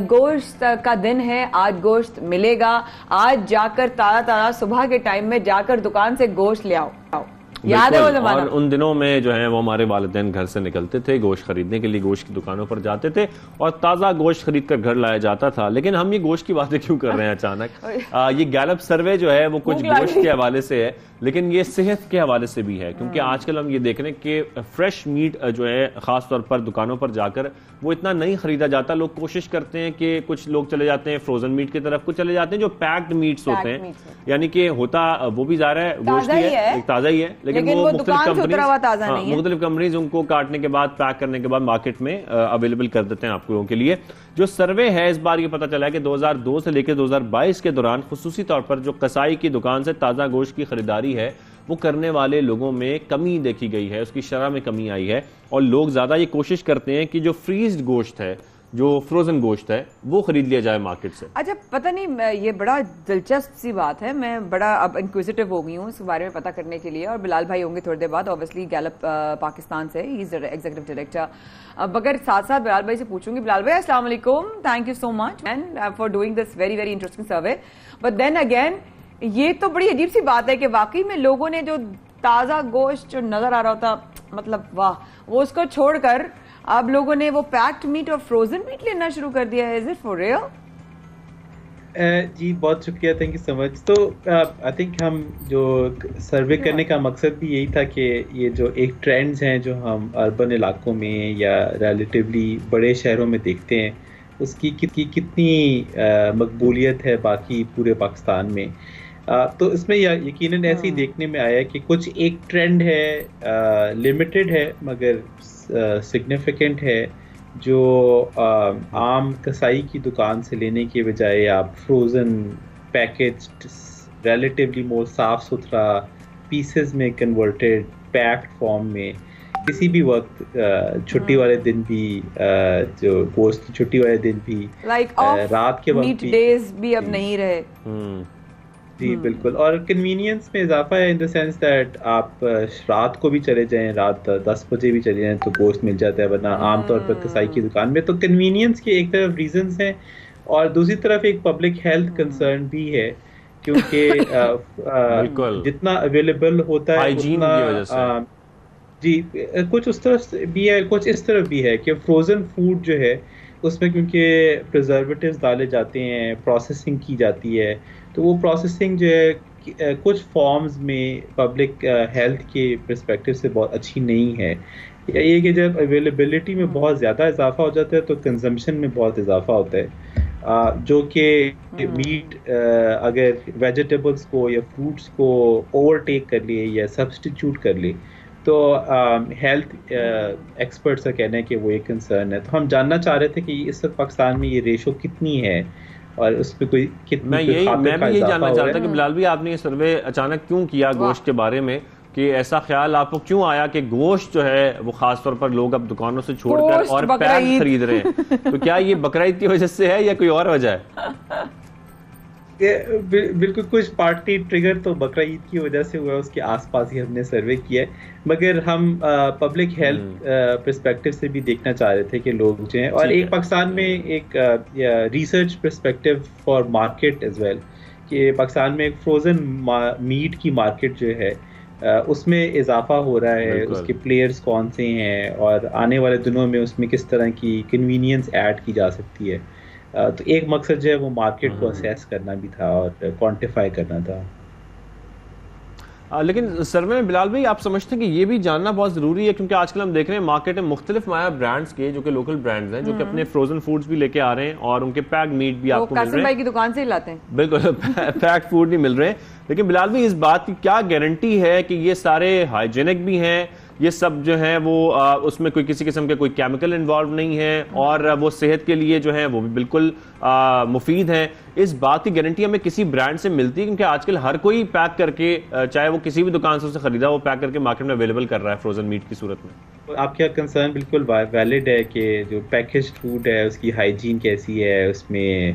گوشت کا دن ہے, آج گوشت ملے گا, آج جا کر تازہ صبح کے ٹائم میں جا کر دکان سے گوشت لے آؤ. یاد ہے وہ زمانہ؟ اور ان دنوں میں جو ہے وہ ہمارے والدین گھر سے نکلتے تھے گوشت خریدنے کے لیے, گوشت کی دکانوں پر جاتے تھے اور تازہ گوشت خرید کر گھر لایا جاتا تھا. لیکن ہم یہ گوشت کی باتیں کیوں کر رہے ہیں اچانک؟ یہ گیلپ سروے جو ہے وہ کچھ گوشت کے حوالے سے ہے, لیکن یہ صحت کے حوالے سے بھی ہے, کیونکہ آج کل ہم یہ دیکھ رہے ہیں کہ فریش میٹ جو ہے خاص طور پر دکانوں پر جا کر وہ اتنا نہیں خریدا جاتا. لوگ کوشش کرتے ہیں کہ کچھ لوگ چلے جاتے ہیں فروزن میٹ کی طرف, کچھ چلے جاتے ہیں جو پیکڈ میٹس ہوتے ہیں, یعنی کہ ہوتا وہ بھی ظاہر ہے گوشت ہی ہے, تازہ ہی ہے, لیکن وہ مختلف کمپنیز ان کو کاٹنے کے بعد پیک کرنے کے بعد مارکیٹ میں اویلیبل کر دیتے ہیں آپ لوگوں کے لیے. جو سروے ہے اس بار یہ پتا چلا ہے کہ 2002 سے لے کے 2022 کے دوران خصوصی طور پر جو قصائی کی دکان سے تازہ گوشت کی خریداری ہے وہ کرنے والے لوگوں میں کمی دیکھی گئی ہے, اس کی شرح میں کمی آئی ہے, اور لوگ زیادہ یہ کوشش کرتے ہیں کہ جو فریزڈ گوشت ہے, جو فروزن گوشت ہے, وہ خرید لیا جائے مارکیٹ سے. اچھا پتہ نہیں, یہ بڑا دلچسپ سی بات ہے, میں بڑا اب انکویزیٹو ہو گئی ہوں اس کے بارے میں پتہ کرنے کے لیے, اور بلال بھائی ہوں گے تھوڑی دیر بعد اوبیسلی گیلپ پاکستان سے, ہی از ایگزیکٹو ڈائریکٹر. مگر ساتھ ساتھ بلال بھائی سے پوچھوں گی. بلال بھائی السلام علیکم, thank you so much for doing this very very interesting survey. But then again یہ تو بڑی عجیب سی بات ہے کہ واقعی میں لوگوں نے جو تازہ گوشت جو نظر آ رہا ہوتا, مطلب واہ, وہ اس کو چھوڑ کر آپ لوگوں نے وہ پیکڈ میٹ اور فروزن میٹ لینا شروع کر دیا ہے. Is it for real? جی بہت شکریہ, تھینک یو سو مچ. تو آئی تھنک ہم جو سروے کرنے کا مقصد بھی یہی تھا کہ یہ جو ایک ٹرینڈز ہیں جو ہم اربن علاقوں میں یا ریلیٹیولی بڑے شہروں میں دیکھتے ہیں, اس کی کتنی مقبولیت ہے باقی پورے پاکستان میں. تو اس میں یقیناً ایسے ہی دیکھنے میں آیا کہ کچھ ایک ٹرینڈ ہے, لمیٹڈ ہے مگر سگنیفیکنٹ ہے, جو عام کسائی کی دکان سے لینے کے بجائے آپ فروزن پیکجڈ ریلیٹیولی مور صاف ستھرا پیسز میں کنورٹیڈ پیکڈ فارم میں کسی بھی وقت, چھٹی والے دن بھی, جو گوشت کی چھٹی والے دن بھی, رات کے وقت بھی اب نہیں رہے. جی بالکل, اور کنوینئنس میں اضافہ ہے ان دا سینس دیٹ آپ رات کو بھی چلے جائیں, رات 10 بجے بھی چلے جائیں تو گوشت مل جاتا ہے, ورنہ عام طور پر کسائی کی دکان میں. تو کنوینئنس کے ایک طرف ریزنس ہیں, اور دوسری طرف ایک پبلک ہیلتھ کنسرن بھی ہے, کیونکہ جتنا اویلیبل ہوتا ہے اتنا, جی کچھ اس طرف بھی ہے کچھ اس طرف بھی ہے کہ فروزن فوڈ جو ہے اس میں کیونکہ پریزرویٹیوز ڈالے جاتے ہیں, پروسیسنگ کی جاتی ہے, تو وہ پروسیسنگ جو ہے کچھ فارمز میں پبلک ہیلتھ کے پرسپیکٹیو سے بہت اچھی نہیں ہے. یا یہ کہ جب اویلیبلٹی میں بہت زیادہ اضافہ ہو جاتا ہے تو کنزمپشن میں بہت اضافہ ہوتا ہے, جو کہ میٹ اگر ویجیٹیبلس کو یا فروٹس کو اوور ٹیک کر لے یا سبسٹیچیوٹ کر لے تو ہیلتھ ایکسپرٹس کا کہنا ہے کہ وہ ایک کنسرن ہے. تو ہم جاننا چاہ رہے تھے کہ اس وقت پاکستان میں یہ ریشو کتنی ہے اور اس پہ کوئی کتنی. میں بھی یہی جاننا چاہتا تھا کہ بلال بھی آپ نے یہ سروے اچانک کیوں کیا گوشت کے بارے میں, کہ ایسا خیال آپ کو کیوں آیا کہ گوشت جو ہے وہ خاص طور پر لوگ اب دکانوں سے چھوڑ کر اور پیک خرید رہے ہیں, تو کیا یہ بقرعید کی وجہ سے ہے یا کوئی اور وجہ ہے؟ بالکل, کچھ پارٹی ٹریگر تو بقرعید کی وجہ سے ہوا, اس کے آس پاس ہی ہم نے سروے کیا ہے, مگر ہم پبلک ہیلتھ پرسپیکٹیو سے بھی دیکھنا چاہ رہے تھے کہ لوگ جو ہیں, اور ایک پاکستان میں ایک research perspective for market as well, کہ پاکستان میں ایک فروزن میٹ کی مارکیٹ جو ہے اس میں اضافہ ہو رہا ہے, اس کے پلیئرز کون سے ہیں اور آنے والے دنوں میں اس میں کس طرح کی کنوینئنس ایڈ کی جا سکتی ہے. تو ایک مقصد جو ہے وہ مارکیٹ کو اسیس کرنا بھی تھا اور کوانٹیفائی کرنا تھا. لیکن سروے میں بلال بھائی آپ سمجھتے ہیں کہ یہ بھی جاننا بہت ضروری ہے, کیونکہ آج کل ہم دیکھ رہے ہیں مارکیٹ میں مختلف مایا برانڈز کے جو کہ لوکل برانڈز ہیں, جو کہ اپنے فروزن فوڈز بھی لے کے آ رہے ہیں اور ان کے پیک میٹ بھی آپ کو مل رہے ہیں. قاسم بھائی کی دکان سے ہی لاتے ہیں, بالکل پیک فوڈ نہیں مل رہے ہیں. لیکن بلال بھائی اس بات کی کیا گارنٹی ہے کہ یہ سارے ہائیجینک بھی ہیں, یہ سب جو ہیں وہ اس میں کوئی کسی قسم کے کوئی کیمیکل انوالو نہیں ہے, اور وہ صحت کے لیے جو ہیں وہ بھی بالکل مفید ہیں؟ اس بات کی گارنٹی ہمیں کسی برانڈ سے ملتی ہے؟ کیونکہ آج کل ہر کوئی پیک کر کے, چاہے وہ کسی بھی دکان سے اسے خریدا, وہ پیک کر کے مارکیٹ میں اویلیبل کر رہا ہے فروزن میٹ کی صورت میں. آپ کا کنسرن بالکل ویلڈ ہے کہ جو پیکجڈ فوڈ ہے اس کی ہائیجین کیسی ہے، اس میں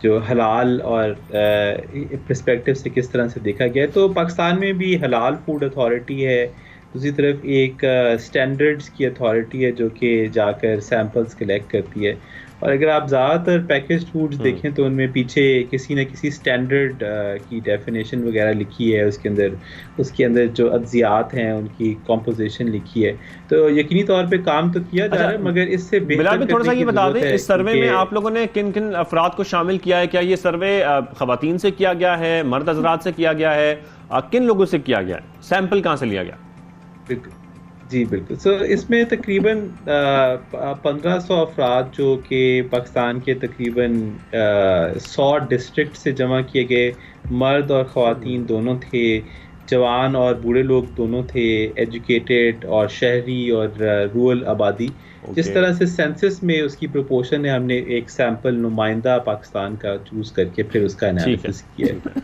جو حلال اور پرسپیکٹو سے کس طرح سے دیکھا گیا ہے. تو پاکستان میں بھی حلال فوڈ اتھارٹی ہے، دوسری طرف ایک اسٹینڈرڈس کی اتھارٹی ہے جو کہ جا کر سیمپلز کلیکٹ کرتی ہے. اور اگر آپ زیادہ تر پیکجڈ فوڈز دیکھیں تو ان میں پیچھے کسی نہ کسی اسٹینڈرڈ کی ڈیفینیشن وغیرہ لکھی ہے، اس کے اندر جو اجزیات ہیں ان کی کمپوزیشن لکھی ہے. تو یقینی طور پہ کام تو کیا جا رہا ہے، مگر اس سے بلال بھی تھوڑا سا یہ بتا دیں اس سروے میں آپ لوگوں نے کن کن افراد کو شامل کیا ہے؟ کیا یہ سروے خواتین سے کیا گیا ہے، مرد حضرات سے کیا گیا ہے، کن لوگوں سے کیا گیا ہے، سیمپل کہاں سے لیا گیا؟ بالکل جی بالکل. سو اس میں تقریباً 1500 افراد جو کہ پاکستان کے تقریباً 100 ڈسٹرکٹ سے جمع کیے گئے، مرد اور خواتین دونوں تھے، جوان اور بوڑھے لوگ دونوں تھے، ایجوکیٹڈ اور شہری اور رورل آبادی. جس طرح سے سینسس میں اس کی پروپورشن ہے، ہم نے ایک سیمپل نمائندہ پاکستان کا چوز کر کے پھر اس کا انالیسس کیا ہے.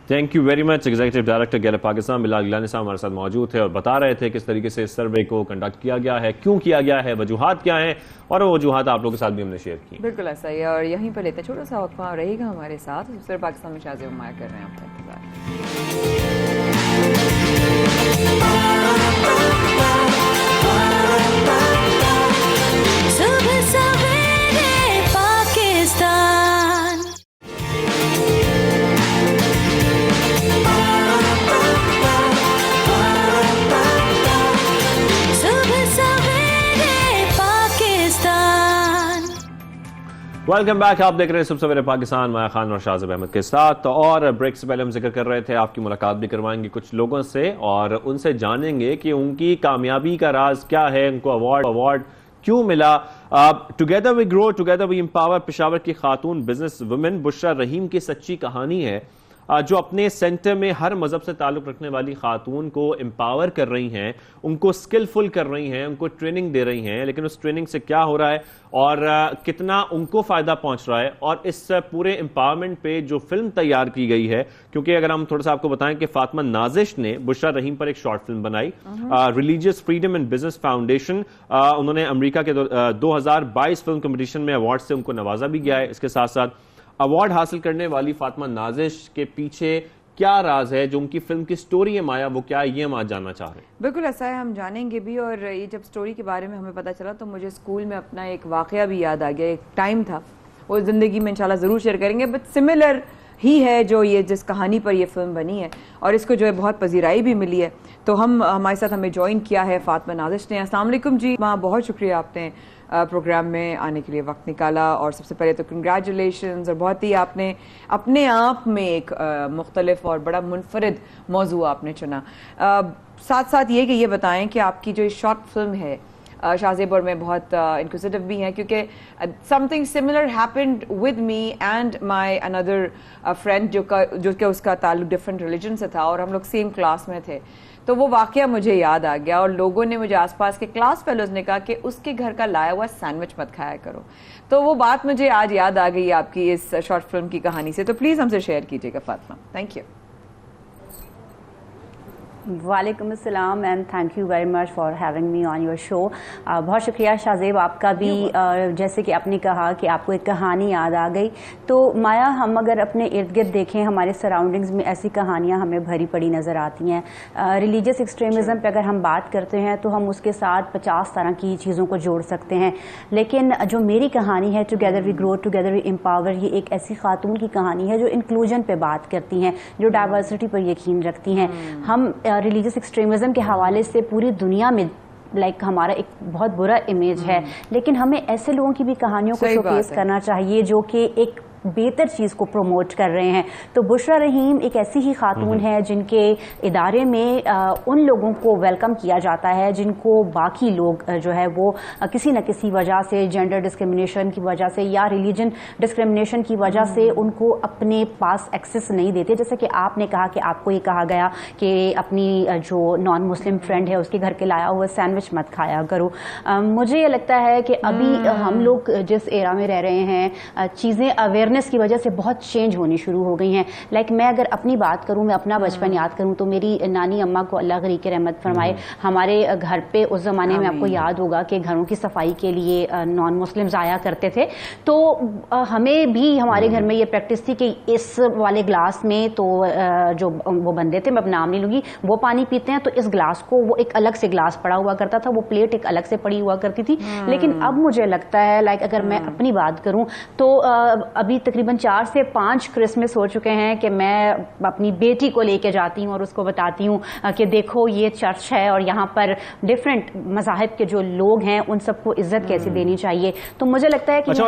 Thank you very much. Executive director Gallup Pakistan Bilal Gilani صاحب ہمارے ساتھ موجود تھے اور بتا رہے تھے کس طریقے سے اس سروے کو کنڈکٹ کیا گیا ہے، کیوں کیا گیا ہے، وجوہات کیا ہیں، اور وہ وجوہات آپ لوگوں کے ساتھ بھی ہم نے شیئر کی. بالکل ایسا ہی ہے. اور یہیں پر لیتے چھوٹا سا وقفہ رہے گا ہمارے ساتھ. سر پاکستان میں شازیب ہمایہ کر رہے ہیں آپ کا انتظار. Welcome back. آپ دیکھ رہے ہیں صبح سویرے پاکستان، مایا خان اور شاہزیب احمد کے ساتھ. اور بریک سے پہلے ہم ذکر کر رہے تھے آپ کی ملاقات بھی کروائیں گے کچھ لوگوں سے اور ان سے جانیں گے کہ ان کی کامیابی کا راز کیا ہے، ان کو ایوارڈ کیوں ملا. Together we grow together we empower Peshawar کی خاتون بزنس وومن بشرا رحیم کی سچی کہانی ہے، جو اپنے سینٹر میں ہر مذہب سے تعلق رکھنے والی خاتون کو امپاور کر رہی ہیں، ان کو اسکلفل کر رہی ہیں، ان کو ٹریننگ دے رہی ہیں. لیکن اس ٹریننگ سے کیا ہو رہا ہے اور کتنا ان کو فائدہ پہنچ رہا ہے، اور اس پورے امپاورمنٹ پہ جو فلم تیار کی گئی ہے. کیونکہ اگر ہم تھوڑا سا آپ کو بتائیں کہ فاطمہ نازش نے بشرا رحیم پر ایک شارٹ فلم بنائی، religious freedom and business foundation. انہوں نے امریکہ کے 2022 فلم کمپٹیشن میں ایوارڈ سے ان کو نوازا بھی گیا ہے. اس کے ساتھ ساتھ ایوارڈ حاصل کرنے والی فاطمہ نازش کے پیچھے کیا راز ہے، جو ان کی فلم کی سٹوری ہے مایا، وہ کیا ہے، یہ ہم آج جاننا چاہ رہے ہیں. بالکل ایسا ہے، ہم جانیں گے بھی. اور یہ جب سٹوری کے بارے میں ہمیں پتہ چلا تو مجھے اسکول میں اپنا ایک واقعہ بھی یاد آ گیا. ایک ٹائم تھا، وہ زندگی میں انشاءاللہ ضرور شیئر کریں گے، بٹ سملر ہی ہے جو یہ جس کہانی پر یہ فلم بنی ہے، اور اس کو جو ہے بہت پذیرائی بھی ملی ہے. تو ہمارے ساتھ ہمیں جوائن کیا ہے فاطمہ نازش نے. السلام علیکم جی. ماں بہت شکریہ آپ نے پروگرام میں آنے کے لیے وقت نکالا. اور سب سے پہلے تو کنگریچولیشنز. اور بہت ہی آپ نے اپنے آپ میں ایک مختلف اور بڑا منفرد موضوع آپ نے چنا. ساتھ ساتھ یہ کہ یہ بتائیں کہ آپ کی جو شارٹ فلم ہے، شاہزیب اور میں بہت انکوزیٹو بھی ہیں کیونکہ some thing similar happened with me and my another friend جو کہ اس کا تعلق ڈفرینٹ ریلیجن سے تھا، اور ہم لوگ سیم کلاس میں تھے. تو وہ واقعہ مجھے یاد آ گیا، اور لوگوں نے مجھے آس پاس کے کلاس فیلوز نے کہا کہ اس کے گھر کا لایا ہوا سینڈوچ مت کھایا کرو. تو وہ بات مجھے آج یاد آ گئی آپ کی اس شارٹ فلم کی کہانی سے. تو پلیز ہم سے شیئر کیجیے گا فاطمہ. Thank you. وعلیکم السلام and thank you very much for having me on your show. بہت شکریہ شاہزیب آپ کا بھی. جیسے کہ آپ نے کہا کہ آپ کو ایک کہانی یاد آ گئی، تو مایا ہم اگر اپنے ارد گرد دیکھیں ہمارے سراؤنڈنگز میں ایسی کہانیاں ہمیں بھری پڑی نظر آتی ہیں. ریلیجیس ایکسٹریمزم پہ اگر ہم بات کرتے ہیں تو ہم اس کے ساتھ 50 طرح کی چیزوں کو جوڑ سکتے ہیں. لیکن جو میری کہانی ہے together we grow together we empower, یہ ایک ایسی خاتون کی کہانی ہے جو انکلوژن پہ بات کرتی ہیں، جو ڈائیورسٹی پر یقین رکھتی ہیں. ہم ریلیجیس ایکسٹریمزم کے حوالے سے پوری دنیا میں ہمارا ایک بہت برا امیج ہے، لیکن ہمیں ایسے لوگوں کی بھی کہانیوں کو شوکیس کرنا چاہیے جو کہ ایک بہتر چیز کو پروموٹ کر رہے ہیں. تو بشرا رحیم ایک ایسی ہی خاتون ہے جن کے ادارے میں ان لوگوں کو ویلکم کیا جاتا ہے جن کو باقی لوگ جو ہے وہ کسی نہ کسی وجہ سے، جینڈر ڈسکرمنیشن کی وجہ سے یا ریلیجن ڈسکرمنیشن کی وجہ سے ان کو اپنے پاس ایکسیس نہیں دیتے. جیسے کہ آپ نے کہا کہ آپ کو یہ کہا گیا کہ اپنی جو نان مسلم فرینڈ ہے اس کے گھر کے لایا ہوا سینڈوچ مت کھایا کرو. مجھے یہ لگتا ہے کہ ابھی ہم لوگ جس ایرا میں رہ رہے ہیں، چیزیں اویئرنیس اویئرنیس کی وجہ سے بہت چینج ہونی شروع ہو گئی ہیں. لائک میں اگر اپنی بات کروں, میں اپنا بچپن یاد کروں تو میری نانی اماں کو اللہ غریق رحمت فرمائے, ہمارے گھر پہ اس زمانے میں آپ کو یاد ہوگا کہ گھروں کی صفائی کے لیے نان مسلمز آیا کرتے تھے. تو ہمیں بھی ہمارے گھر میں یہ پریکٹس تھی کہ اس والے گلاس میں تو جو وہ بندے تھے, میں اب نام نہیں لوں گی, وہ پانی پیتے ہیں تو اس گلاس کو وہ ایک الگ سے گلاس پڑا ہوا کرتا تھا, وہ پلیٹ ایک الگ سے پڑی ہوا کرتی تھی. لیکن اب مجھے لگتا ہے لائک اگر میں اپنی بات کروں تو ابھی تقریباً 4 سے 5 کرسمس ہو چکے ہیں کہ میں اپنی بیٹی کو لے کے جاتی ہوں اور اس کو بتاتی ہوں کہ دیکھو یہ چرچ ہے اور یہاں پر ڈفرینٹ مذاہب کے جو لوگ ہیں ان سب کو عزت کیسے دینی چاہیے. تو مجھے لگتا ہے کہ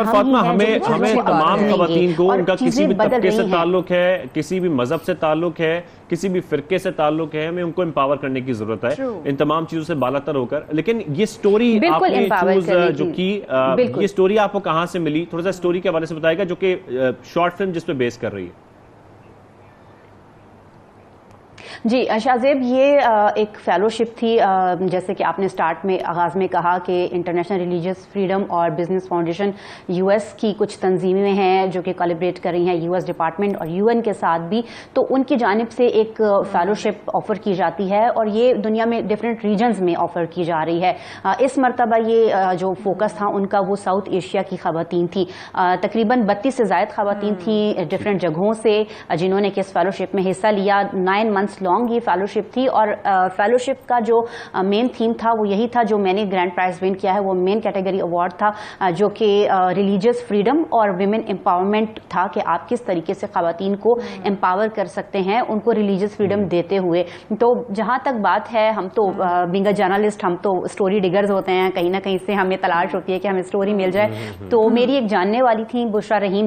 ہمیں تمام خواتین کو ان کا کسی بھی طبقے سے تعلق ہے, کسی بھی مذہب سے تعلق ہے, کسی بھی فرقے سے تعلق ہے, ہمیں ان کو امپاور کرنے کی ضرورت ہے ان تمام چیزوں سے بالاتر ہو کر. لیکن یہ سٹوری آپ نے چوز جو کی, یہ سٹوری آپ کو کہاں سے ملی؟ تھوڑا سا سٹوری کے حوالے سے بتائے گا, جو کہ شارٹ فلم جس پہ بیس کر رہی ہے. جی شاہزیب, یہ ایک فیلوشپ تھی, جیسے کہ آپ نے سٹارٹ میں آغاز میں کہا کہ انٹرنیشنل ریلیجیس فریڈم اور بزنس فاؤنڈیشن یو ایس کی کچھ تنظیمیں ہیں جو کہ کولیبریٹ کر رہی ہیں یو ایس ڈپارٹمنٹ اور یو این کے ساتھ بھی, تو ان کی جانب سے ایک فیلوشپ آفر کی جاتی ہے اور یہ دنیا میں ڈفرینٹ ریجنز میں آفر کی جا رہی ہے. اس مرتبہ یہ جو فوکس تھا ان کا وہ ساؤتھ ایشیا کی خواتین تھیں, تقریباً 32 سے زائد خواتین تھیں ڈفرینٹ جگہوں سے جنہوں نے کہ اس فیلوشپ میں حصہ لیا. 9 منتھس لانگ یہ فیلوشپ تھی اور فیلوشپ کا جو مین تھیم تھا وہ یہی تھا جو میں نے گرینڈ پرائز ون کیا ہے, وہ مین کیٹیگری ایوارڈ تھا جو کہ ریلیجیس فریڈم اور ویمن امپاورمنٹ تھا, کہ آپ کس طریقے سے خواتین کو امپاور کر سکتے ہیں ان کو ریلیجیس فریڈم دیتے ہوئے. تو جہاں تک بات ہے, ہم تو بینگ اے جرنلسٹ ہم تو اسٹوری ڈگرز ہوتے ہیں, کہیں نہ کہیں سے ہمیں تلاش ہوتی ہے کہ ہمیں اسٹوری مل جائے. تو میری ایک جاننے والی تھی بشرا رحیم,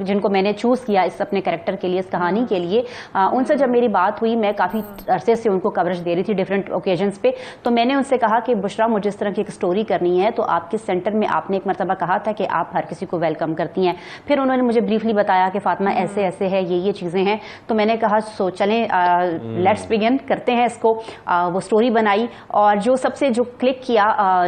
جن کو میں نے چوز کیا اس اپنے کریکٹر کے لیے, اس کہانی کے لیے, ان سے جب میری بات ہوئی, میں کافی عرصے سے ان کو کوریج دے رہی تھی ڈفرینٹ اوکیزنس پہ, تو میں نے ان سے کہا کہ بشرا مجھے اس طرح کی ایک اسٹوری کرنی ہے, تو آپ کے سینٹر میں آپ نے ایک مرتبہ کہا تھا کہ آپ ہر کسی کو ویلکم کرتی ہیں. پھر انہوں نے مجھے بریفلی بتایا کہ فاطمہ ایسے ایسے ہے, یہ چیزیں ہیں. تو میں نے کہا سو چلیں لیٹس بگن کرتے ہیں اس کو. وہ اسٹوری بنائی اور جو سب سے جو کلک کیا,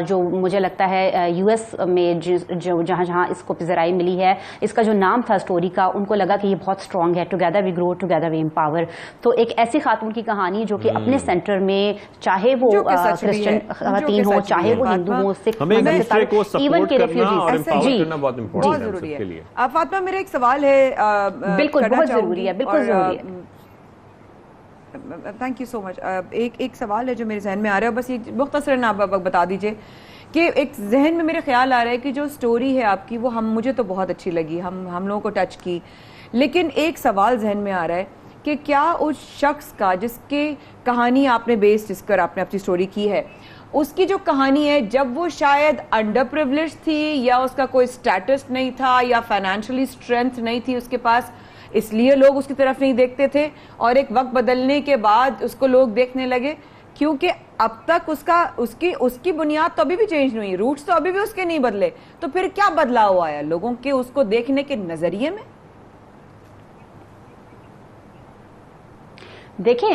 جو مجھے لگتا ہے یو ایس میں جہاں جہاں اس کو ذرائع ملی ہے, اس کا جو نام تھا اسٹوری کا, ان کو لگا کہ یہ بہت اسٹرانگ ہے, together we grow together we empower. تو ایک ایسی خاتون کی کہانی جو کہ اپنے سینٹر میں چاہے وہ کرسچن خواتین ہو, چاہے وہ ہندو ہو, سکھ, ایون کے ریفیوجیز, بہت ضروری ہے. فاطمہ میرا ایک سوال ہے, بالکل بہت ضروری ہے, بالکل ضروری ہے. تھینک یو سو مچ. ایک سوال ہے جو میرے ذہن میں آ رہا ہے, بس یہ مختصراً آپ بتا دیجئے کہ ایک ذہن میں میرے خیال آ رہا ہے کہ جو سٹوری ہے آپ کی وہ مجھے تو بہت اچھی لگی, ہم لوگوں کو ٹچ کی, لیکن ایک سوال ذہن میں آ رہا ہے کہ کیا اس شخص کا جس کی کہانی آپ نے بیس جس پر آپ نے اپنی سٹوری کی ہے, اس کی جو کہانی ہے جب وہ شاید انڈر پریولیج تھی یا اس کا کوئی سٹیٹس نہیں تھا یا فائنینشلی اسٹرینتھ نہیں تھی اس کے پاس, اس لیے لوگ اس کی طرف نہیں دیکھتے تھے, اور ایک وقت بدلنے کے بعد اس کو لوگ دیکھنے لگے, کیونکہ اب تک اس کی بنیاد تو ابھی بھی چینج نہیں ہوئی, روٹس تو ابھی بھی اس کے نہیں بدلے, تو پھر کیا بدلاؤ آیا لوگوں کے اس کو دیکھنے کے نظریے میں؟ دیکھیں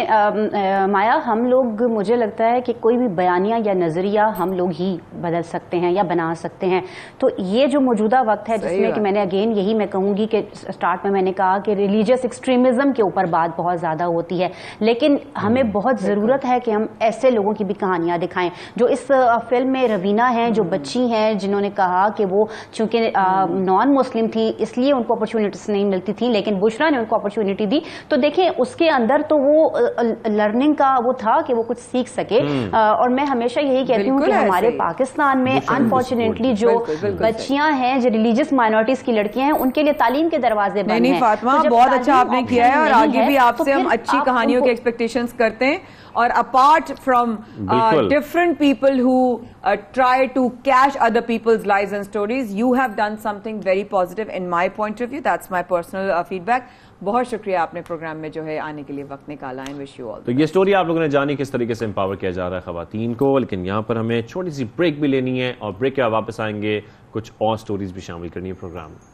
مایا, ہم لوگ, مجھے لگتا ہے کہ کوئی بھی بیانیہ یا نظریہ ہم لوگ ہی بدل سکتے ہیں یا بنا سکتے ہیں. تو یہ جو موجودہ وقت ہے جس میں کہ میں نے اگین یہی میں کہوں گی کہ سٹارٹ میں نے کہا کہ ریلیجیس ایکسٹریمزم کے اوپر بات بہت زیادہ ہوتی ہے, لیکن ہمیں بہت ضرورت ہے کہ ہم ایسے لوگوں کی بھی کہانیاں دکھائیں جو اس فلم میں روینہ ہیں, جو بچی ہیں جنہوں نے کہا کہ وہ چونکہ نان مسلم تھیں اس لیے ان کو اپرچونیٹیز نہیں ملتی تھیں, لیکن بشرا نے ان کو اپرچونیٹی دی. تو دیکھیں اس کے اندر تو وہ لرننگ کا وہ تھا کہ وہ کچھ سیکھ سکے, اور میں ہمیشہ یہی کہتی ہوں کہ ہمارے پاکستان میں انفارچونیٹلی جو بچیاں ہیں, جو ریلیجیس مائنورٹیز کی لڑکیاں ہیں, ان کے لیے تعلیم کے دروازے بند ہیں. نہیں فاطمہ, بہت اچھا آپ نے کیا ہے, اور آگے بھی آپ سے ہم اچھی کہانیوں کی ایکسپیکٹیشنز کرتے ہیں, اور apart from different people who try to catch other people's lives and stories, you have done something very positive in my point of view. That's my personal feedback. بہت شکریہ آپ نے پروگرام میں جو ہے آنے کے لیے وقت نکالا. And wish you all. تو یہ سٹوری آپ لوگوں نے جانی کس طریقے سے امپاور کیا جا رہا ہے خواتین کو, لیکن یہاں پر ہمیں چھوٹی سی بریک بھی لینی ہے, اور بریک کے بعد واپس آئیں گے, کچھ اور سٹوریز بھی شامل کرنی ہے پروگرام میں.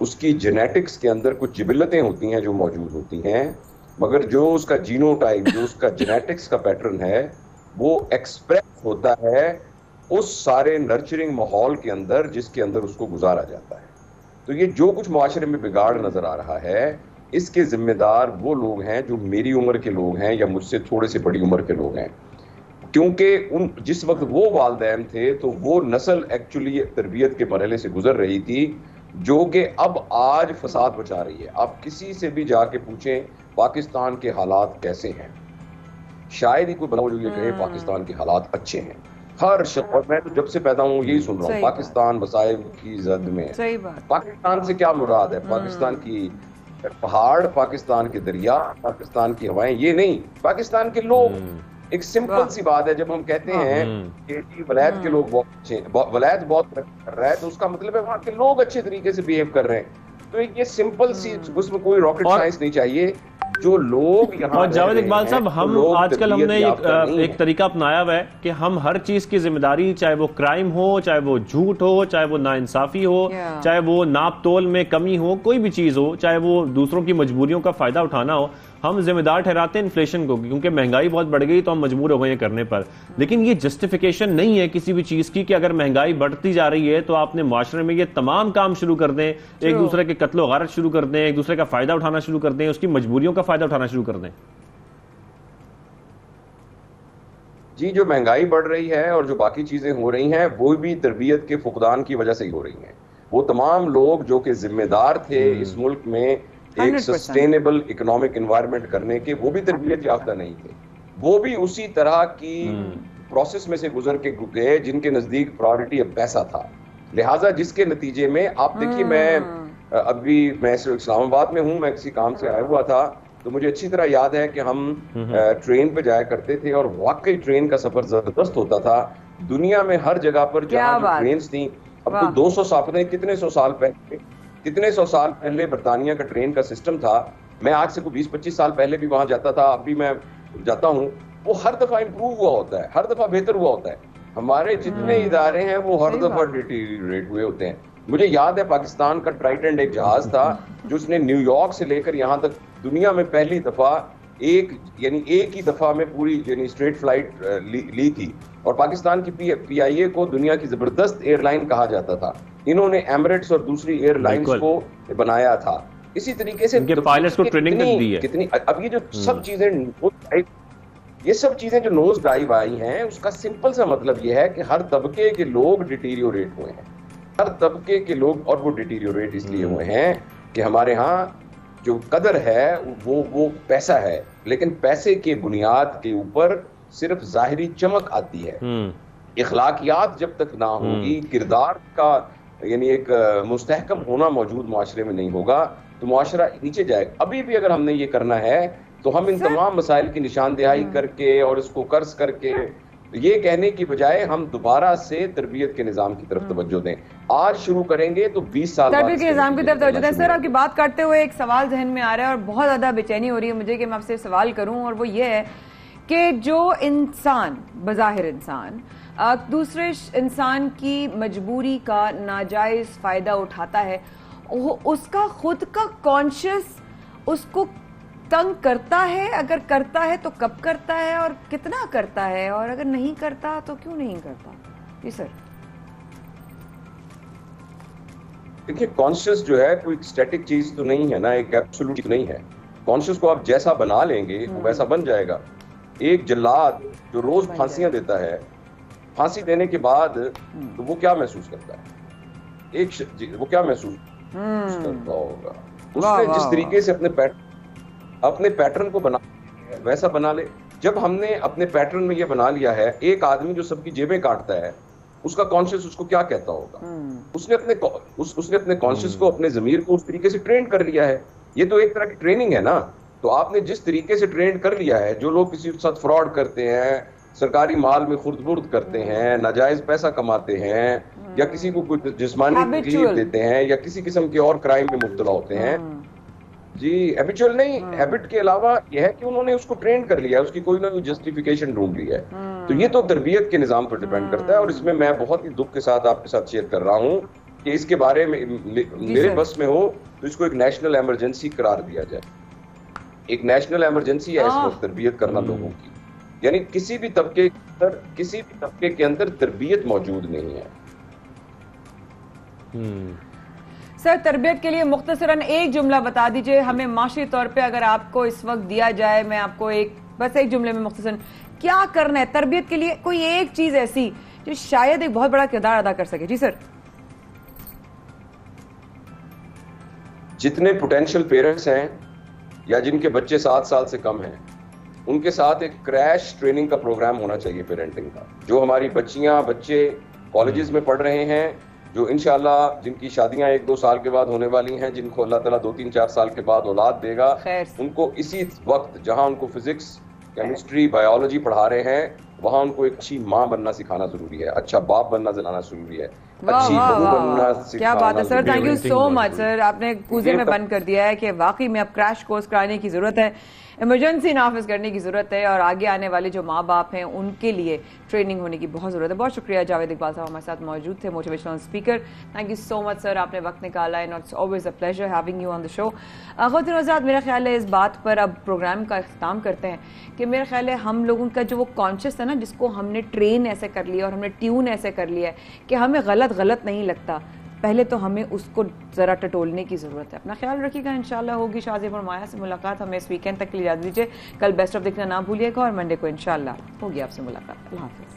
اس کی جینیٹکس کے اندر کچھ جبلتیں ہوتی ہیں جو موجود ہوتی ہیں، مگر جو اس کا جینو ٹائپ، جو اس کا جینیٹکس کا پیٹرن ہے، وہ ایکسپریس ہوتا ہے اس سارے نرچرنگ ماحول کے اندر جس کے اندر اس کو گزارا جاتا ہے۔ تو یہ جو کچھ معاشرے میں بگاڑ نظر آ رہا ہے، اس کے ذمہ دار وہ لوگ ہیں جو میری عمر کے لوگ ہیں یا مجھ سے تھوڑے سے بڑی عمر کے لوگ ہیں، کیونکہ جس وقت وہ والدین تھے تو وہ نسل ایکچولی تربیت کے مرحلے سے گزر رہی تھی جو کہ اب آج فساد بچا رہی ہے۔ آپ کسی سے بھی جا کے پوچھیں پاکستان کے حالات کیسے ہیں، شاید ہی کوئی بندہ جو یہ کہے پاکستان کے حالات اچھے ہیں۔ ہر شخص، اور میں تو جب سے پیدا ہوں یہی سن رہا ہوں، پاکستان مسائل کی زد میں۔ پاکستان سے کیا مراد ہے؟ پاکستان کی پہاڑ، پاکستان کے دریا، پاکستان کی ہوائیں، یہ نہیں، پاکستان کے لوگ۔ ایک سمپل سی بات ہے، جب ہم کہتے ہیں کہ ولایت کے لوگ بہت اچھے ہیں، ولایت بہت کر رہا ہے، تو اس کا مطلب ہے وہاں کے لوگ اچھے طریقے سے بیہیو کر رہے ہیں۔ تو یہ سمپل سی، اس میں کوئی راکٹ سائنس نہیں چاہیے۔ جو لوگ یہاں، اور جاوید اقبال صاحب، ہم آج کل ہم نے ایک طریقہ اپنایا ہوا ہے کہ ہم ہر چیز کی ذمہ داری، چاہے وہ کرائم ہو، چاہے وہ جھوٹ ہو، چاہے وہ ناانصافی ہو، چاہے وہ ناپ تول میں کمی ہو، کوئی بھی چیز ہو، چاہے وہ دوسروں کی مجبوریوں کا فائدہ اٹھانا ہو، ہم ذمہ دار ٹھہراتے ہیں انفلیشن کو، کیونکہ مہنگائی بہت بڑھ گئی تو ہم مجبور ہو گئے ہیں کرنے پر۔ لیکن یہ جسٹیفیکیشن نہیں ہے کسی بھی چیز کی کہ اگر مہنگائی بڑھتی جا رہی ہے تو آپ نے معاشرے میں یہ تمام کام شروع کر دیں، ایک دوسرے کے قتل و غارت شروع کر دیں، ایک دوسرے کا فائدہ اٹھانا شروع کر دیں، اس کی مجبوریوں کا فائدہ اٹھانا شروع کر دیں۔ جی، جو مہنگائی بڑھ رہی ہے اور جو باقی چیزیں ہو رہی ہیں وہ بھی تربیت کے فقدان کی وجہ سے ہی ہو رہی ہیں۔ وہ تمام لوگ جو کہ ذمہ دار تھے اس ملک میں ایک سسٹینیبل اکنامک انوائرمنٹ کرنے کے، وہ بھی تربیت یافتہ نہیں تھے، وہ بھی اسی طرح کی پروسیس میں سے گزر کے گئے جن کے نزدیک پرائورٹی اب پیسہ تھا۔ لہٰذا جس کے نتیجے میں آپ دیکھیے، میں اسلام آباد میں ہوں، میں کسی کام سے آیا ہوا تھا، تو مجھے اچھی طرح یاد ہے کہ ہم ٹرین پہ جایا کرتے تھے اور واقعی ٹرین کا سفر زبردست ہوتا تھا۔ دنیا میں ہر جگہ پر جہاں ٹرینز تھیں، اب تو 200 سال، پتہ نہیں کتنے سو سال پہلے برطانیہ کا ٹرین کا سسٹم تھا۔ میں آج سے کوئی 20-25 سال پہلے بھی وہاں جاتا تھا، اب بھی میں جاتا ہوں، وہ ہر دفعہ امپروو ہوا ہوتا ہے، ہر دفعہ بہتر ہوا ہوتا ہے۔ ہمارے جتنے ادارے ہیں وہ ہر دفعہ ڈیٹیریٹ ہوئے ہوتے ہیں۔ مجھے یاد ہے پاکستان کا ٹرائٹنٹ ایک جہاز تھا جو اس نے نیو یارک سے لے کر یہاں تک دنیا میں پہلی دفعہ ایک ہی دفعہ میں پوری اسٹریٹ فلائٹ لی تھی، اور پاکستان کی پی آئی اے کو دنیا کی زبردست ایئر لائن کہا جاتا تھا۔ انہوں نے ایمریٹس اور دوسری ایئر لائنز کو بنایا تھا۔ اسی طریقے سے پائلٹس کو ٹریننگ دی ہے۔ کتنی اب یہ جو سب چیزیں جو نوز ڈائیو آئی ہیں، اس کا سمپل سا مطلب یہ ہے کہ ہر طبقے کے لوگ ڈیٹیریوریٹ ہوئے ہیں، ہر طبقے کے لوگ، اور وہ ڈیٹیریوریٹ اس لیے ہوئے ہیں کہ ہمارے ہاں جو قدر ہے وہ پیسہ ہے، لیکن پیسے کے بنیاد کے اوپر صرف ظاہری چمک آتی ہے۔ اخلاقیات جب تک نہ ہوگی، کردار کا ایک مستحکم ہونا موجود معاشرے میں نہیں ہوگا، تو معاشرہ نیچے جائے گا۔ ابھی بھی اگر ہم نے یہ کرنا ہے تو ہم ان تمام مسائل کی نشاندہی کر کے اور اس کو قرض کر کے یہ کہنے کی بجائے ہم دوبارہ سے تربیت کے نظام کی طرف توجہ دیں۔ آج شروع کریں گے تو 20 سال بعد تربیت کے نظام کی طرف توجہ دیں۔ سر، آپ کی بات کرتے ہوئے ایک سوال ذہن میں آ رہا ہے اور بہت زیادہ بے چینی ہو رہی ہے مجھے کہ میں آپ سے سوال کروں، اور وہ یہ ہے کہ جو انسان بظاہر انسان دوسرے انسان کی مجبوری کا ناجائز فائدہ اٹھاتا ہے، اس کا خود کا کانشیس اس کو تنگ کرتا ہے؟ اگر کرتا ہے تو کب کرتا ہے اور کتنا کرتا ہے، اور اگر نہیں کرتا تو کیوں نہیں کرتا؟ جی سر۔ دیکھیے، کانشیس جو ہے کوئی اسٹیٹک چیز تو نہیں ہے نا، ایک ایبسولوٹ چیز نہیں ہے۔ کانشیس کو آپ جیسا بنا لیں گے وہ ویسا بن جائے گا۔ ایک جلاد جو روز پھانسیاں دیتا ہے، پھانسی دینے کے بعد تو وہ کیا محسوس کرتا ہے؟ وہ کیا محسوس کرتا ہوگا؟ اس نے جس طریقے سے اپنے پیٹرن کو بنا ویسا بنا لے۔ جب ہم نے اپنے پیٹرن میں یہ بنا لیا ہے، ایک آدمی جو سب کی جیبیں کاٹتا ہے، اس کا کانشیس اس کو کیا کہتا ہوگا؟ اس نے اپنے کانشیس کو، اپنے ضمیر کو اس طریقے سے ٹرین کر لیا ہے۔ یہ تو ایک طرح کی ٹریننگ ہے نا۔ تو آپ نے جس طریقے سے ٹرین کر لیا ہے، جو لوگ کسی کے ساتھ فراڈ کرتے ہیں، سرکاری مال میں خرد برد کرتے ہیں، ناجائز پیسہ کماتے ہیں، یا کسی کو کوئی جسمانی تکلیف دیتے ہیں، یا کسی قسم کے اور کرائم میں مبتلا ہوتے ہیں، جی ہیبیچول نہیں، ہیبٹ کے علاوہ یہ ہے کہ انہوں نے اس کو ٹرین کر لیا ہے، اس کی کوئی نہ کوئی جسٹیفیکیشن ڈھونڈ لی ہے۔ تو یہ تو تربیت کے نظام پر ڈیپینڈ کرتا ہے، اور اس میں میں بہت ہی دکھ کے ساتھ آپ کے ساتھ شیئر کر رہا ہوں کہ اس کے بارے میں میرے بس میں ہو تو اس کو ایک نیشنل ایمرجنسی قرار دیا جائے. ایک نیشنل ایمرجنسی ہے اس وقت تربیت کرنا لوگوں کی. یعنی کسی بھی طبقے کے اندر تربیت موجود نہیں ہے. سر تربیت کے لیے مختصراً ایک جملہ بتا دیجئے ہمیں معاشی طور پہ, اگر آپ کو اس وقت دیا جائے, میں آپ کو بس ایک جملے میں مختصراً کیا کرنا ہے تربیت کے لیے, کوئی ایک چیز ایسی جو شاید ایک بہت بڑا کردار ادا کر سکے. جی سر. جتنے پوٹینشیل پیرنٹس ہیں یا جن کے بچے 7 سال سے کم ہیں, ان کے ساتھ ایک کریش ٹریننگ کا پروگرام ہونا چاہیے پیرنٹنگ کا. جو ہماری بچیاں بچے کالجز میں پڑھ رہے ہیں, جو انشاءاللہ جن کی شادیاں 1-2 سال کے بعد ہونے والی ہیں, جن کو اللہ تعالیٰ 2-3-4 سال کے بعد اولاد دے گا, ان کو اسی وقت جہاں ان کو فزکس, کیمسٹری, بایولوجی پڑھا رہے ہیں, وہاں ان کو ایک اچھی ماں بننا سکھانا ضروری ہے, اچھا باپ بننا سکھانا ضروری ہے, اچھی بہو بننا سکھانا. کیا بات ہے سر, thank you so much sir. آپ نے کوزے میں بند کر دیا ہے کہ واقعی میں اب کریش کورس کرانے کی ضرورت ہے, ایمرجنسی نافذ کرنے کی ضرورت ہے, اور آگے آنے والے جو ماں باپ ہیں ان کے لیے ٹریننگ ہونے کی بہت ضرورت ہے. بہت شکریہ جاوید اقبال صاحب ہمارے ساتھ موجود تھے, motivational speaker. Thank you so much sir, آپ نے وقت نکالا, and it's always a pleasure having you on the show. خواتین و حضرات, میرا خیال ہے اس بات پر اب پروگرام کا اختتام کرتے ہیں کہ میرا خیال ہے ہم لوگوں کا جو وہ کانشیس ہے نا, جس کو ہم نے ٹرین ایسے کر لیا اور ہم نے ٹیون ایسے کر لیا ہے کہ ہمیں غلط نہیں لگتا, پہلے تو ہمیں اس کو ذرا ٹٹولنے کی ضرورت ہے. اپنا خیال رکھیے گا, انشاءاللہ ہوگی شازیب اور مایا سے ملاقات. ہمیں اس ویکینڈ تک کے لیے اجازت دیجیے. کل بیسٹ آف دیکھنا نہ بھولیے گا, اور منڈے کو انشاءاللہ ہوگی آپ سے ملاقات. اللہ حافظ.